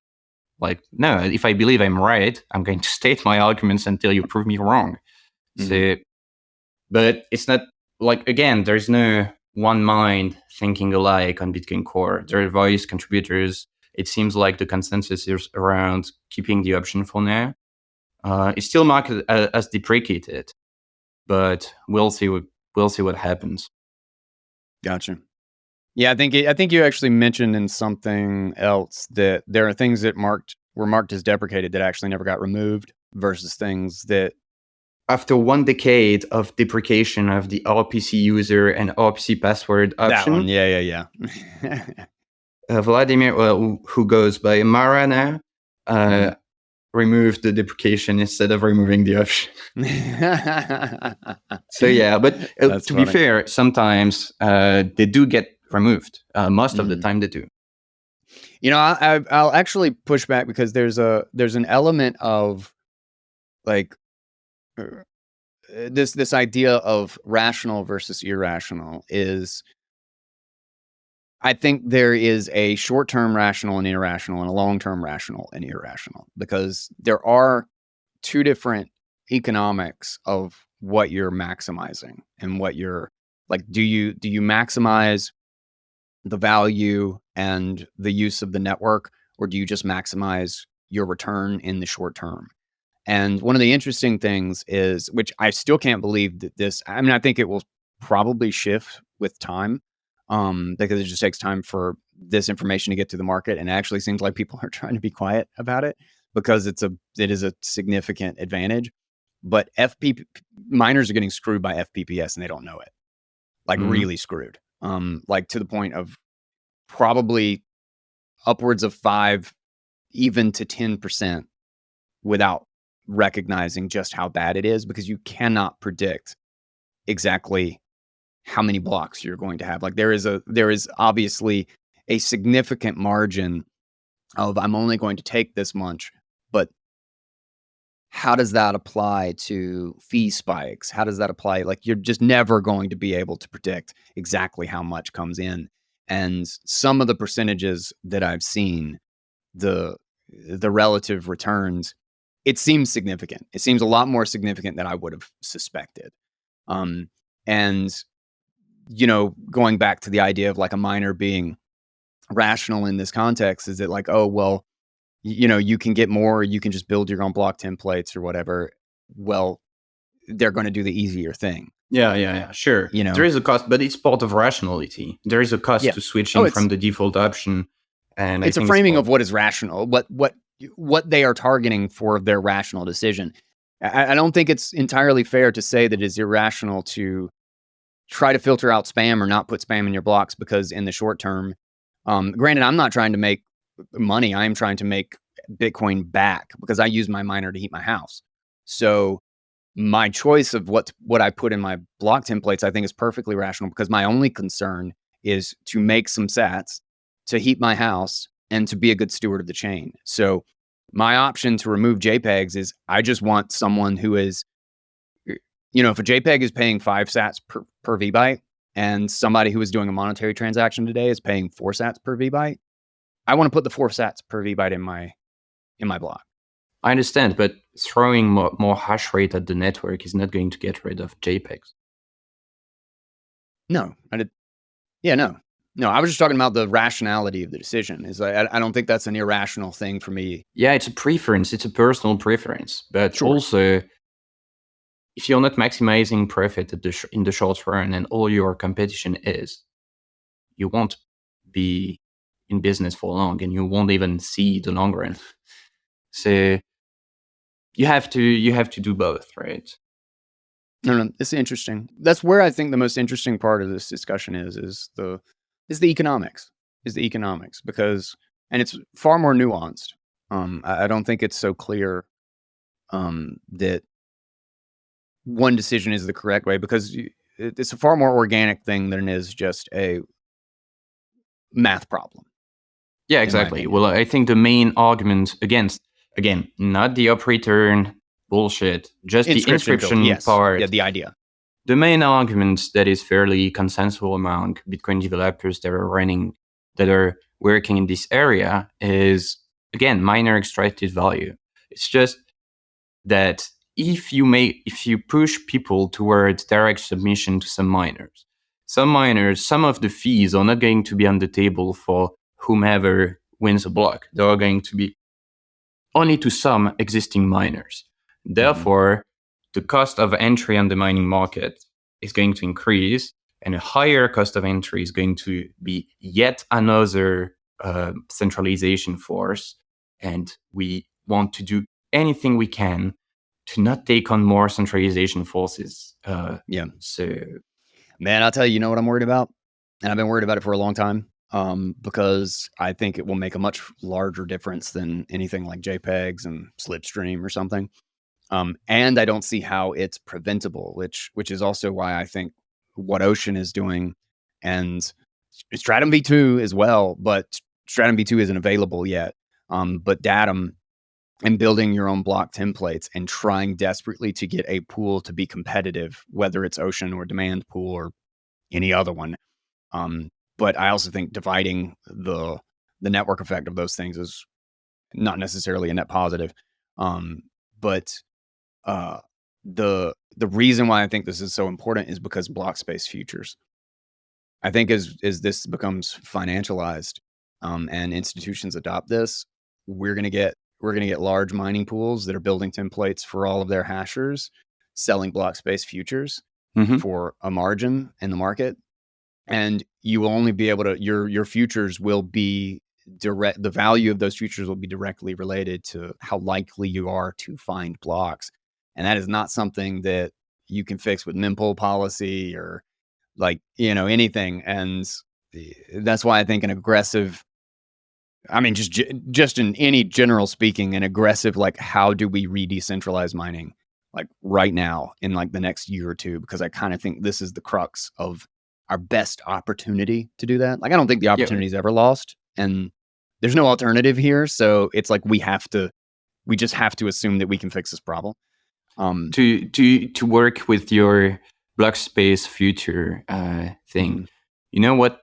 Like, no, if I believe I'm right, I'm going to state my arguments until you prove me wrong. So, but it's not like, again, there's no one mind thinking alike on Bitcoin Core. There are various contributors. It seems like the consensus is around keeping the option for now. It's still marked as deprecated, but we'll see what happens. Gotcha. Yeah, I think you actually mentioned in something else that there are things that were marked as deprecated that actually never got removed versus things that, after 1 decade of deprecation of the RPC user and RPC password option. That one, yeah. Vladimir, who goes by Mara now, removed the deprecation instead of removing the option. So yeah, but to be fair, sometimes they do get removed. Most of the time they do. You know, I'll actually push back because there's an element of like this idea of rational versus irrational is, I think there is a short-term rational and irrational and a long-term rational and irrational, because there are two different economics of what you're maximizing and what you're like. Do you maximize the value and the use of the network, or do you just maximize your return in the short term. And one of the interesting things is, which I still can't believe that this, I mean, I think it will probably shift with time, because it just takes time for this information to get to the market. And it actually seems like people are trying to be quiet about it because it is a significant advantage. But FPP miners are getting screwed by FPPS and they don't know it, like really screwed, like to the point of probably upwards of 5, even to 10% without recognizing just how bad it is, because you cannot predict exactly how many blocks you're going to have. Like there is obviously a significant margin of I'm only going to take this much, but how does that apply to fee spikes? How does that apply? Like you're just never going to be able to predict exactly how much comes in. And some of the percentages that I've seen, the relative returns, it seems significant. It seems a lot more significant than I would have suspected. And going back to the idea of like a miner being rational in this context, is it like, oh well, you can get more, or you can just build your own block templates or whatever. Well, they're going to do the easier thing. Yeah, sure. There is a cost, but it's part of rationality. There is a cost to switching from the default option. And it's a framing of what is rational, what they are targeting for their rational decision. I don't think it's entirely fair to say that it's irrational to try to filter out spam or not put spam in your blocks, because in the short term, granted, I'm not trying to make money. I am trying to make Bitcoin back because I use my miner to heat my house. So my choice of what I put in my block templates, I think, is perfectly rational, because my only concern is to make some sats to heat my house and to be a good steward of the chain. So my option to remove JPEGs is I just want someone who is, if a JPEG is paying 5 sats per VByte and somebody who is doing a monetary transaction today is paying 4 sats per VByte, I want to put the 4 sats per VByte in my block. I understand, but throwing more hash rate at the network is not going to get rid of JPEGs. No, No, I was just talking about the rationality of the decision. I don't think that's an irrational thing for me. Yeah, it's a preference. It's a personal preference. But also, if you're not maximizing profit in the short run, and all your competition is, you won't be in business for long, and you won't even see the long run. So you have to do both, right? No, it's interesting. That's where I think the most interesting part of this discussion is the economics. Because, and it's far more nuanced. I don't think it's so clear that one decision is the correct way, because it's a far more organic thing than it is just a math problem. Yeah, exactly. Well, I think the main argument against, again, not the up return bullshit, just the inscription part. Yeah, the idea. The main argument that is fairly consensual among Bitcoin developers that are working in this area is, again, miner extracted value. It's just that if you push people towards direct submission to some miners, some of the fees are not going to be on the table for whomever wins a block. They are going to be only to some existing miners. Therefore, the cost of entry on the mining market is going to increase, and a higher cost of entry is going to be yet another centralization force. And we want to do anything we can to not take on more centralization forces. So, man, I'll tell you, what I'm worried about? And I've been worried about it for a long time, because I think it will make a much larger difference than anything like JPEGs and Slipstream or something. And I don't see how it's preventable, which is also why I think what Ocean is doing, and Stratum V2 as well, but Stratum V2 isn't available yet. But Datum and building your own block templates and trying desperately to get a pool to be competitive, whether it's Ocean or Demand Pool or any other one. But I also think dividing the network effect of those things is not necessarily a net positive. But the reason why I think this is so important is because block space futures. I think as this becomes financialized, and institutions adopt this, we're going to get we're going to get large mining pools that are building templates for all of their hashers, selling block space futures for a margin in the market. And you will only be able to, your futures will be direct, the value of those futures will be directly related to how likely you are to find blocks. And that is not something that you can fix with mempool policy or like, anything. And that's why I think an aggressive, I mean, just in any general speaking, an aggressive, like, how do we re-decentralize mining, like right now in like the next year or two? Because I kind of think this is the crux of our best opportunity to do that. Like, I don't think the opportunity is ever lost, and there's no alternative here. So it's like we just have to assume that we can fix this problem. To work with your block space future thing, you know what?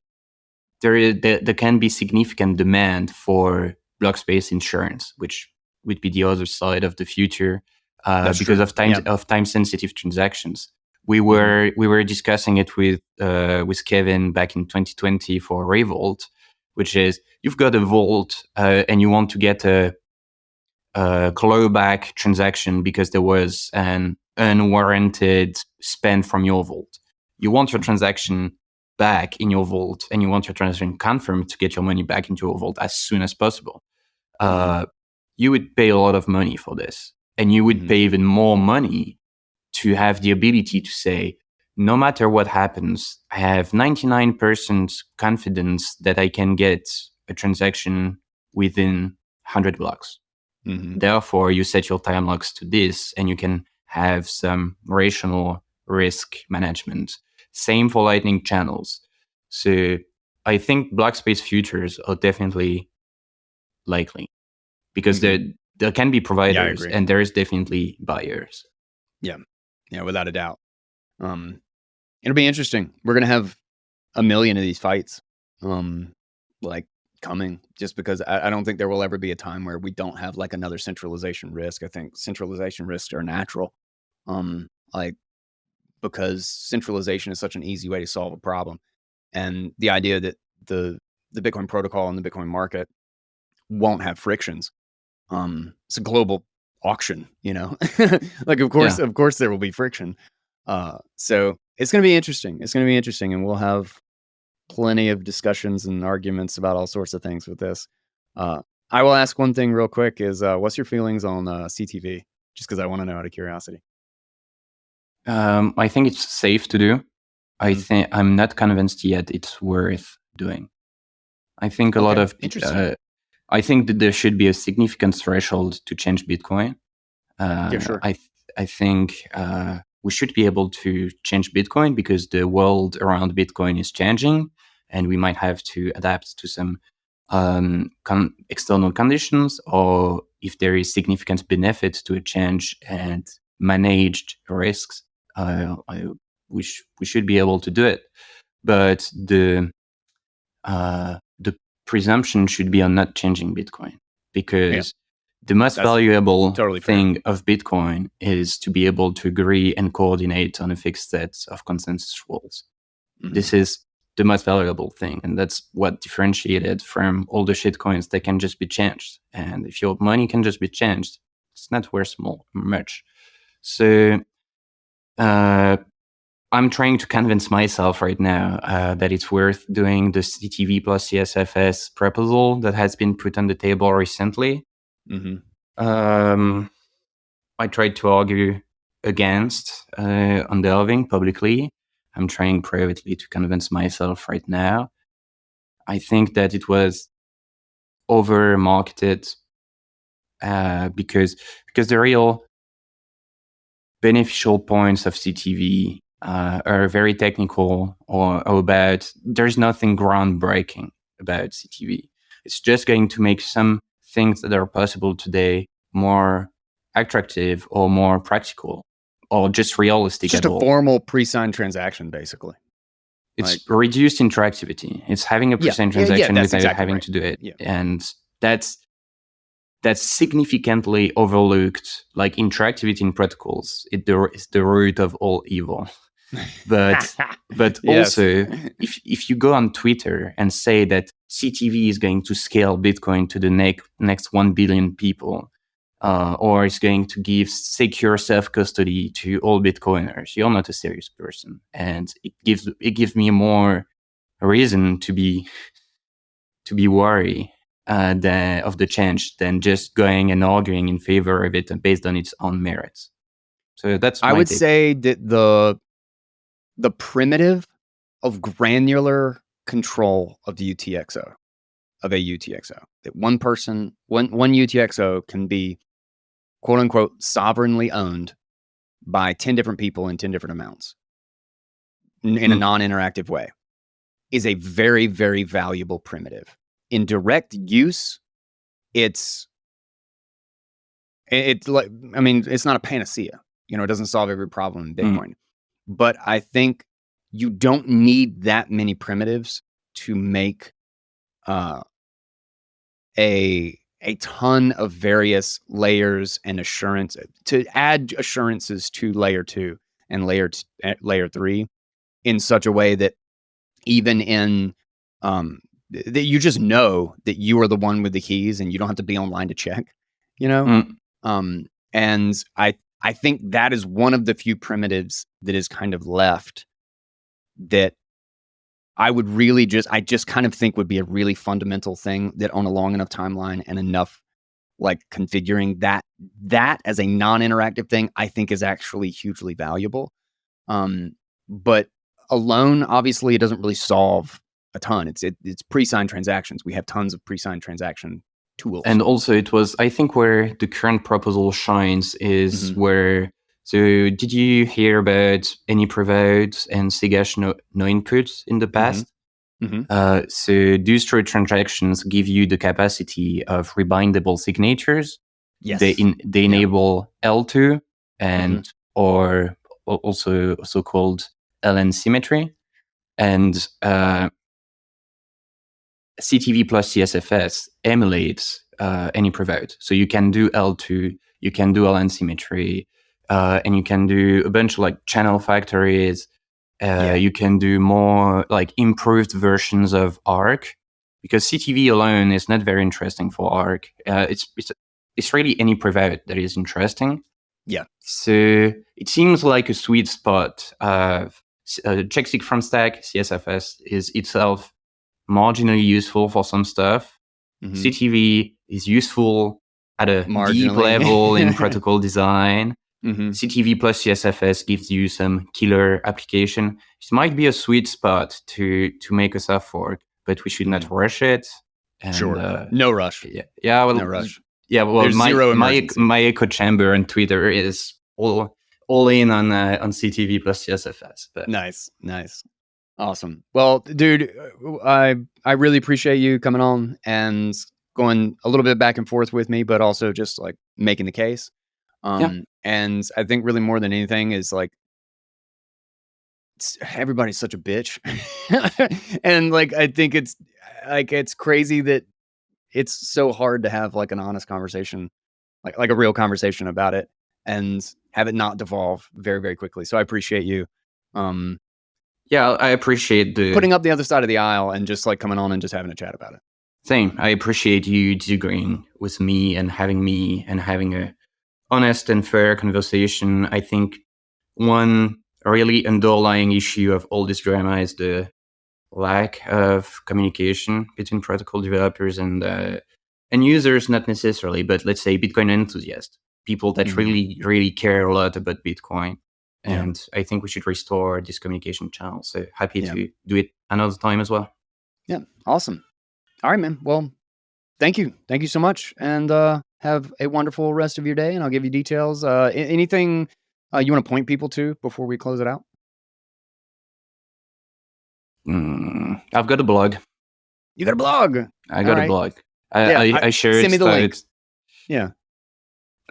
There can be significant demand for block space insurance, which would be the other side of the future, because of time sensitive transactions. We were discussing it with Kevin back in 2020 for Revolt, which is you've got a vault and you want to get a clawback transaction because there was an unwarranted spend from your vault. You want your transaction back in your vault and you want your transaction confirmed to get your money back into your vault as soon as possible. You would pay a lot of money for this, and you would pay even more money to have the ability to say, no matter what happens, I have 99% confidence that I can get a transaction within 100 blocks. Therefore, you set your time locks to this, and you can have some rational risk management. Same for Lightning channels. So I think block space futures are definitely likely because there can be providers and there is definitely buyers. Yeah, without a doubt. It'll be interesting. We're going to have a million of these fights like coming, just because I don't think there will ever be a time where we don't have like another centralization risk. I think centralization risks are natural. Like, because centralization is such an easy way to solve a problem. And the idea that the Bitcoin protocol and the Bitcoin market won't have frictions. It's a global auction, like, of course there will be friction. So it's going to be interesting. And we'll have plenty of discussions and arguments about all sorts of things with this. I will ask one thing real quick is, what's your feelings on CTV? Just because I want to know out of curiosity. I think it's safe to do. I think I'm not convinced yet it's worth doing. I think a lot of I think that there should be a significant threshold to change Bitcoin. Sure. I think we should be able to change Bitcoin because the world around Bitcoin is changing, and we might have to adapt to some external conditions, or if there is significant benefit to a change and managed risks, we should be able to do it. But the presumption should be on not changing Bitcoin, because the most valuable thing of Bitcoin is to be able to agree and coordinate on a fixed set of consensus rules. This is the most valuable thing, and that's what differentiated from all the shitcoins that can just be changed. And if your money can just be changed, it's not worth much. So I'm trying to convince myself right now that it's worth doing the CTV plus CSFS proposal that has been put on the table recently. I tried to argue against undelving publicly. I'm trying privately to convince myself right now. I think that it was over marketed because the real beneficial points of CTV are very technical, or about there's nothing groundbreaking about CTV. It's just going to make some things that are possible today more attractive or more practical or just realistic. It's just a formal pre-signed transaction, basically. It's reduced interactivity. It's having a pre-signed transaction without having to do it. And that's significantly overlooked. Like, interactivity in protocols, it's the root of all evil. But Yes. also, if you go on Twitter and say that CTV is going to scale Bitcoin to the next 1 billion people, or is going to give secure self-custody to all Bitcoiners, you're not a serious person. And it gives me more reason to be worried of the change than just going and arguing in favor of it based on its own merits. So that's I would say that the primitive of granular control of the UTXO, of a UTXO, that one person, one UTXO can be quote unquote sovereignly owned by 10 different people in 10 different amounts in a non-interactive way, is a very, very valuable primitive. In direct use, it's like, I mean, it's not a panacea. You know, it doesn't solve every problem in Bitcoin. But I think you don't need that many primitives to make a ton of various layers and assurance, to add assurances to layer 2 and layer 3 in such a way that even in that you just know that you are the one with the keys and you don't have to be online to check, you know? And I think that is one of the few primitives that is kind of left that I just kind of think would be a really fundamental thing that on a long enough timeline and enough like configuring that as a non-interactive thing, I think is actually hugely valuable. But alone, obviously, it doesn't really solve a ton. It's pre-signed transactions. We have tons of pre-signed transaction tools. And also it was, I think, where the current proposal shines is where, so did you hear about any provodes and Segash no inputs in the past? So those trade transactions give you the capacity of rebindable signatures. Yes. They enable L2 and or also called LN symmetry. And CTV plus CSFS emulates any provote. So you can do L2, you can do LN symmetry, and you can do a bunch of like channel factories. You can do more like improved versions of ARC, because CTV alone is not very interesting for ARC. It's really any provote that is interesting. Yeah. So it seems like a sweet spot. Checksig from stack, CSFS, is itself marginally useful for some stuff. CTV is useful at a deep level in protocol design. CTV plus CSFS gives you some killer application. It might be a sweet spot to make a soft fork, but we should not rush it. And, no rush. Yeah. Well, no rush. Yeah. Well, there's zero emergency. My echo chamber on Twitter is all in on CTV plus CSFS. But. Nice. Awesome. Well, dude, I really appreciate you coming on and going a little bit back and forth with me, but also just like making the case. And I think really more than anything is like, everybody's such a bitch. And like, I think it's crazy that it's so hard to have like an honest conversation, like a real conversation about it and have it not devolve very, very quickly. So I appreciate you. Yeah, I appreciate putting up the other side of the aisle and just like coming on and just having a chat about it. Same. I appreciate you disagreeing with me and having a honest and fair conversation. I think one really underlying issue of all this drama is the lack of communication between protocol developers and users, not necessarily, but let's say Bitcoin enthusiasts, people that really, really care a lot about Bitcoin. And I think we should restore this communication channel. So happy to do it another time as well. Yeah. Awesome. All right, man. Well, thank you. Thank you so much. And have a wonderful rest of your day. And I'll give you details. Anything you want to point people to before we close it out? I've got a blog. You got a blog? I got a blog. I shared. Send me the link. Yeah.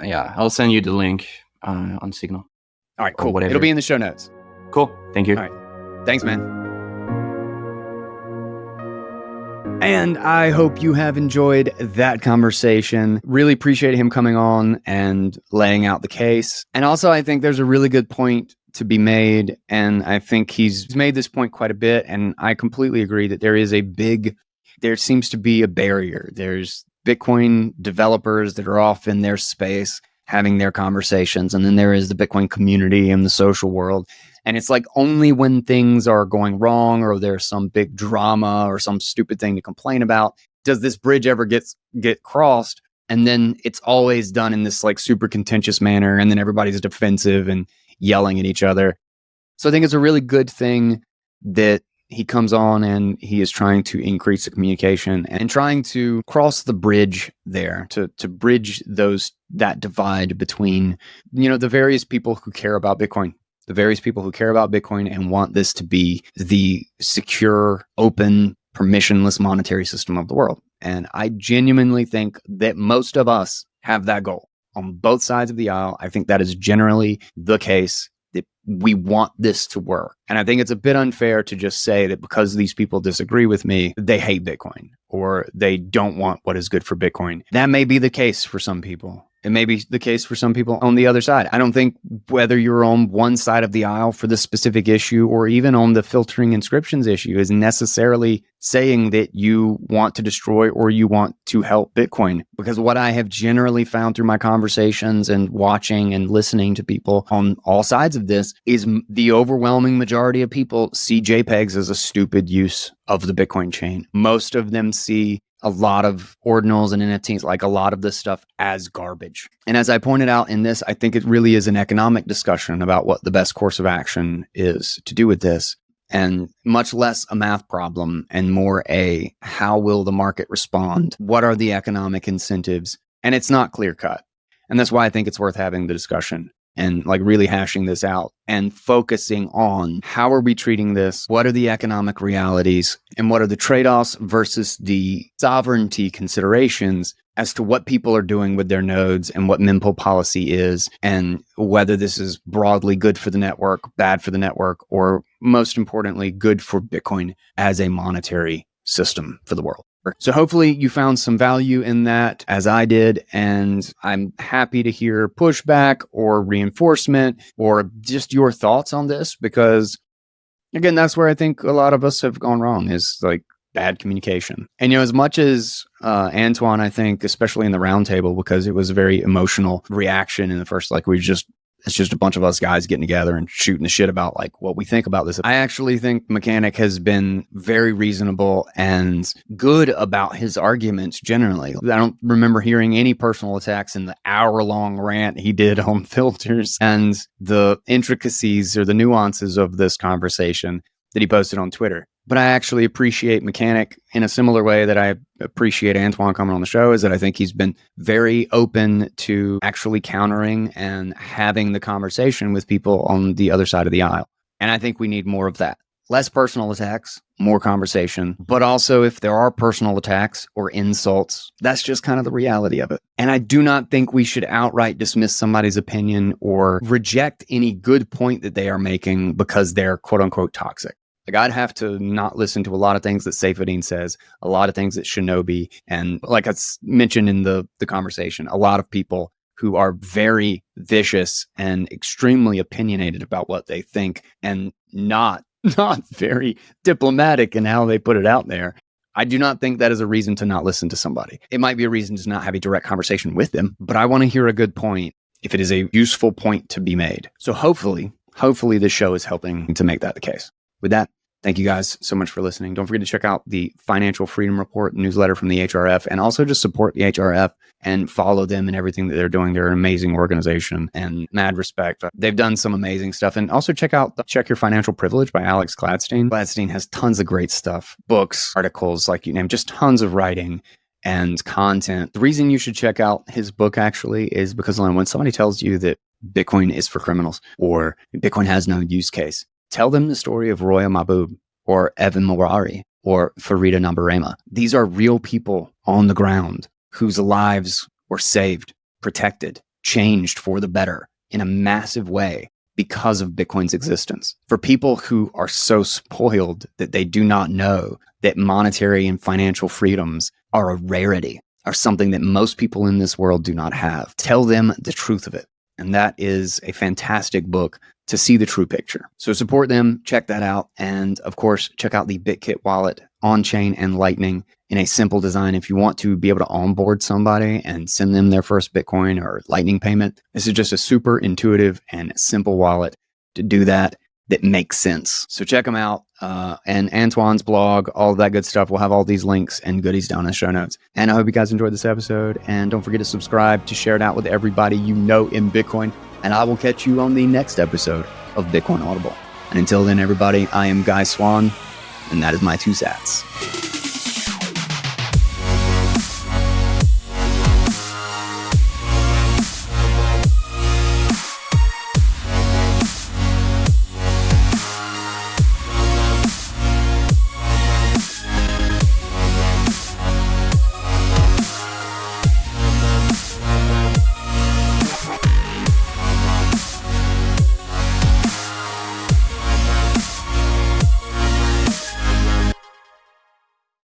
Yeah. I'll send you the link on Signal. All right, cool. It'll be in the show notes. Cool. Thank you. All right. Thanks, man. And I hope you have enjoyed that conversation. Really appreciate him coming on and laying out the case. And also, I think there's a really good point to be made. And I think he's made this point quite a bit. And I completely agree that there seems to be a barrier. There's Bitcoin developers that are off in their space having their conversations. And then there is the Bitcoin community and the social world. And it's like only when things are going wrong or there's some big drama or some stupid thing to complain about does this bridge ever get crossed. And then it's always done in this like super contentious manner. And then everybody's defensive and yelling at each other. So I think it's a really good thing that he comes on and he is trying to increase the communication and trying to cross the bridge there to bridge that divide between, the various people who care about Bitcoin. The various people who care about Bitcoin and want this to be the secure, open, permissionless monetary system of the world. And I genuinely think that most of us have that goal on both sides of the aisle. I think that is generally the case, that we want this to work. And I think it's a bit unfair to just say that because these people disagree with me, they hate Bitcoin or they don't want what is good for Bitcoin. That may be the case for some people. It may be the case for some people on the other side. I don't think whether you're on one side of the aisle for this specific issue or even on the filtering inscriptions issue is necessarily saying that you want to destroy or you want to help Bitcoin. Because what I have generally found through my conversations and watching and listening to people on all sides of this is the overwhelming majority of people see JPEGs as a stupid use of the Bitcoin chain. Most of them see a lot of ordinals and NFTs, like a lot of this stuff, as garbage. And as I pointed out in this, I think it really is an economic discussion about what the best course of action is to do with this, and much less a math problem and more a how will the market respond? What are the economic incentives? And it's not clear cut. And that's why I think it's worth having the discussion and like really hashing this out and focusing on how are we treating this? What are the economic realities and what are the trade-offs versus the sovereignty considerations as to what people are doing with their nodes and what mempool policy is and whether this is broadly good for the network, bad for the network, or most importantly, good for Bitcoin as a monetary system for the world. So hopefully you found some value in that as I did, and I'm happy to hear pushback or reinforcement or just your thoughts on this, because again, that's where I think a lot of us have gone wrong, is like bad communication. And, as much as Antoine, I think, especially in the roundtable, because it was a very emotional reaction in the first, it's just a bunch of us guys getting together and shooting the shit about like what we think about this. I actually think Mechanic has been very reasonable and good about his arguments generally. I don't remember hearing any personal attacks in the hour-long rant he did on filters and the intricacies or the nuances of this conversation that he posted on Twitter. But I actually appreciate Mechanic in a similar way that I appreciate Antoine coming on the show, is that I think he's been very open to actually countering and having the conversation with people on the other side of the aisle. And I think we need more of that. Less personal attacks, more conversation. But also, if there are personal attacks or insults, that's just kind of the reality of it. And I do not think we should outright dismiss somebody's opinion or reject any good point that they are making because they're quote unquote toxic. Like, I'd have to not listen to a lot of things that Saifedean says, a lot of things that Shinobi, and like I mentioned in the conversation, a lot of people who are very vicious and extremely opinionated about what they think and not very diplomatic in how they put it out there. I do not think that is a reason to not listen to somebody. It might be a reason to not have a direct conversation with them, but I want to hear a good point if it is a useful point to be made. So hopefully this show is helping to make that the case. With that, thank you guys so much for listening. Don't forget to check out the Financial Freedom Report newsletter from the HRF, and also just support the HRF and follow them and everything that they're doing. They're an amazing organization and mad respect. They've done some amazing stuff. And also check out Check Your Financial Privilege by Alex Gladstein. Gladstein has tons of great stuff, books, articles, like you name, just tons of writing and content. The reason you should check out his book actually is because when somebody tells you that Bitcoin is for criminals or Bitcoin has no use case, tell them the story of Roya Mahbub or Evan Morari or Farida Nabarema. These are real people on the ground whose lives were saved, protected, changed for the better in a massive way because of Bitcoin's existence. For people who are so spoiled that they do not know that monetary and financial freedoms are a rarity, are something that most people in this world do not have. Tell them the truth of it. And that is a fantastic book to see the true picture. So support them, check that out. And of course, check out the BitKit wallet on-chain and Lightning in a simple design. If you want to be able to onboard somebody and send them their first Bitcoin or Lightning payment, this is just a super intuitive and simple wallet to do that makes sense. So check them out. And Antoine's blog, all of that good stuff. We'll have all these links and goodies down in the show notes. And I hope you guys enjoyed this episode. And don't forget to subscribe, to share it out with everybody you know in Bitcoin. And I will catch you on the next episode of Bitcoin Audible. And until then, everybody, I am Guy Swan, and that is my 2 sats.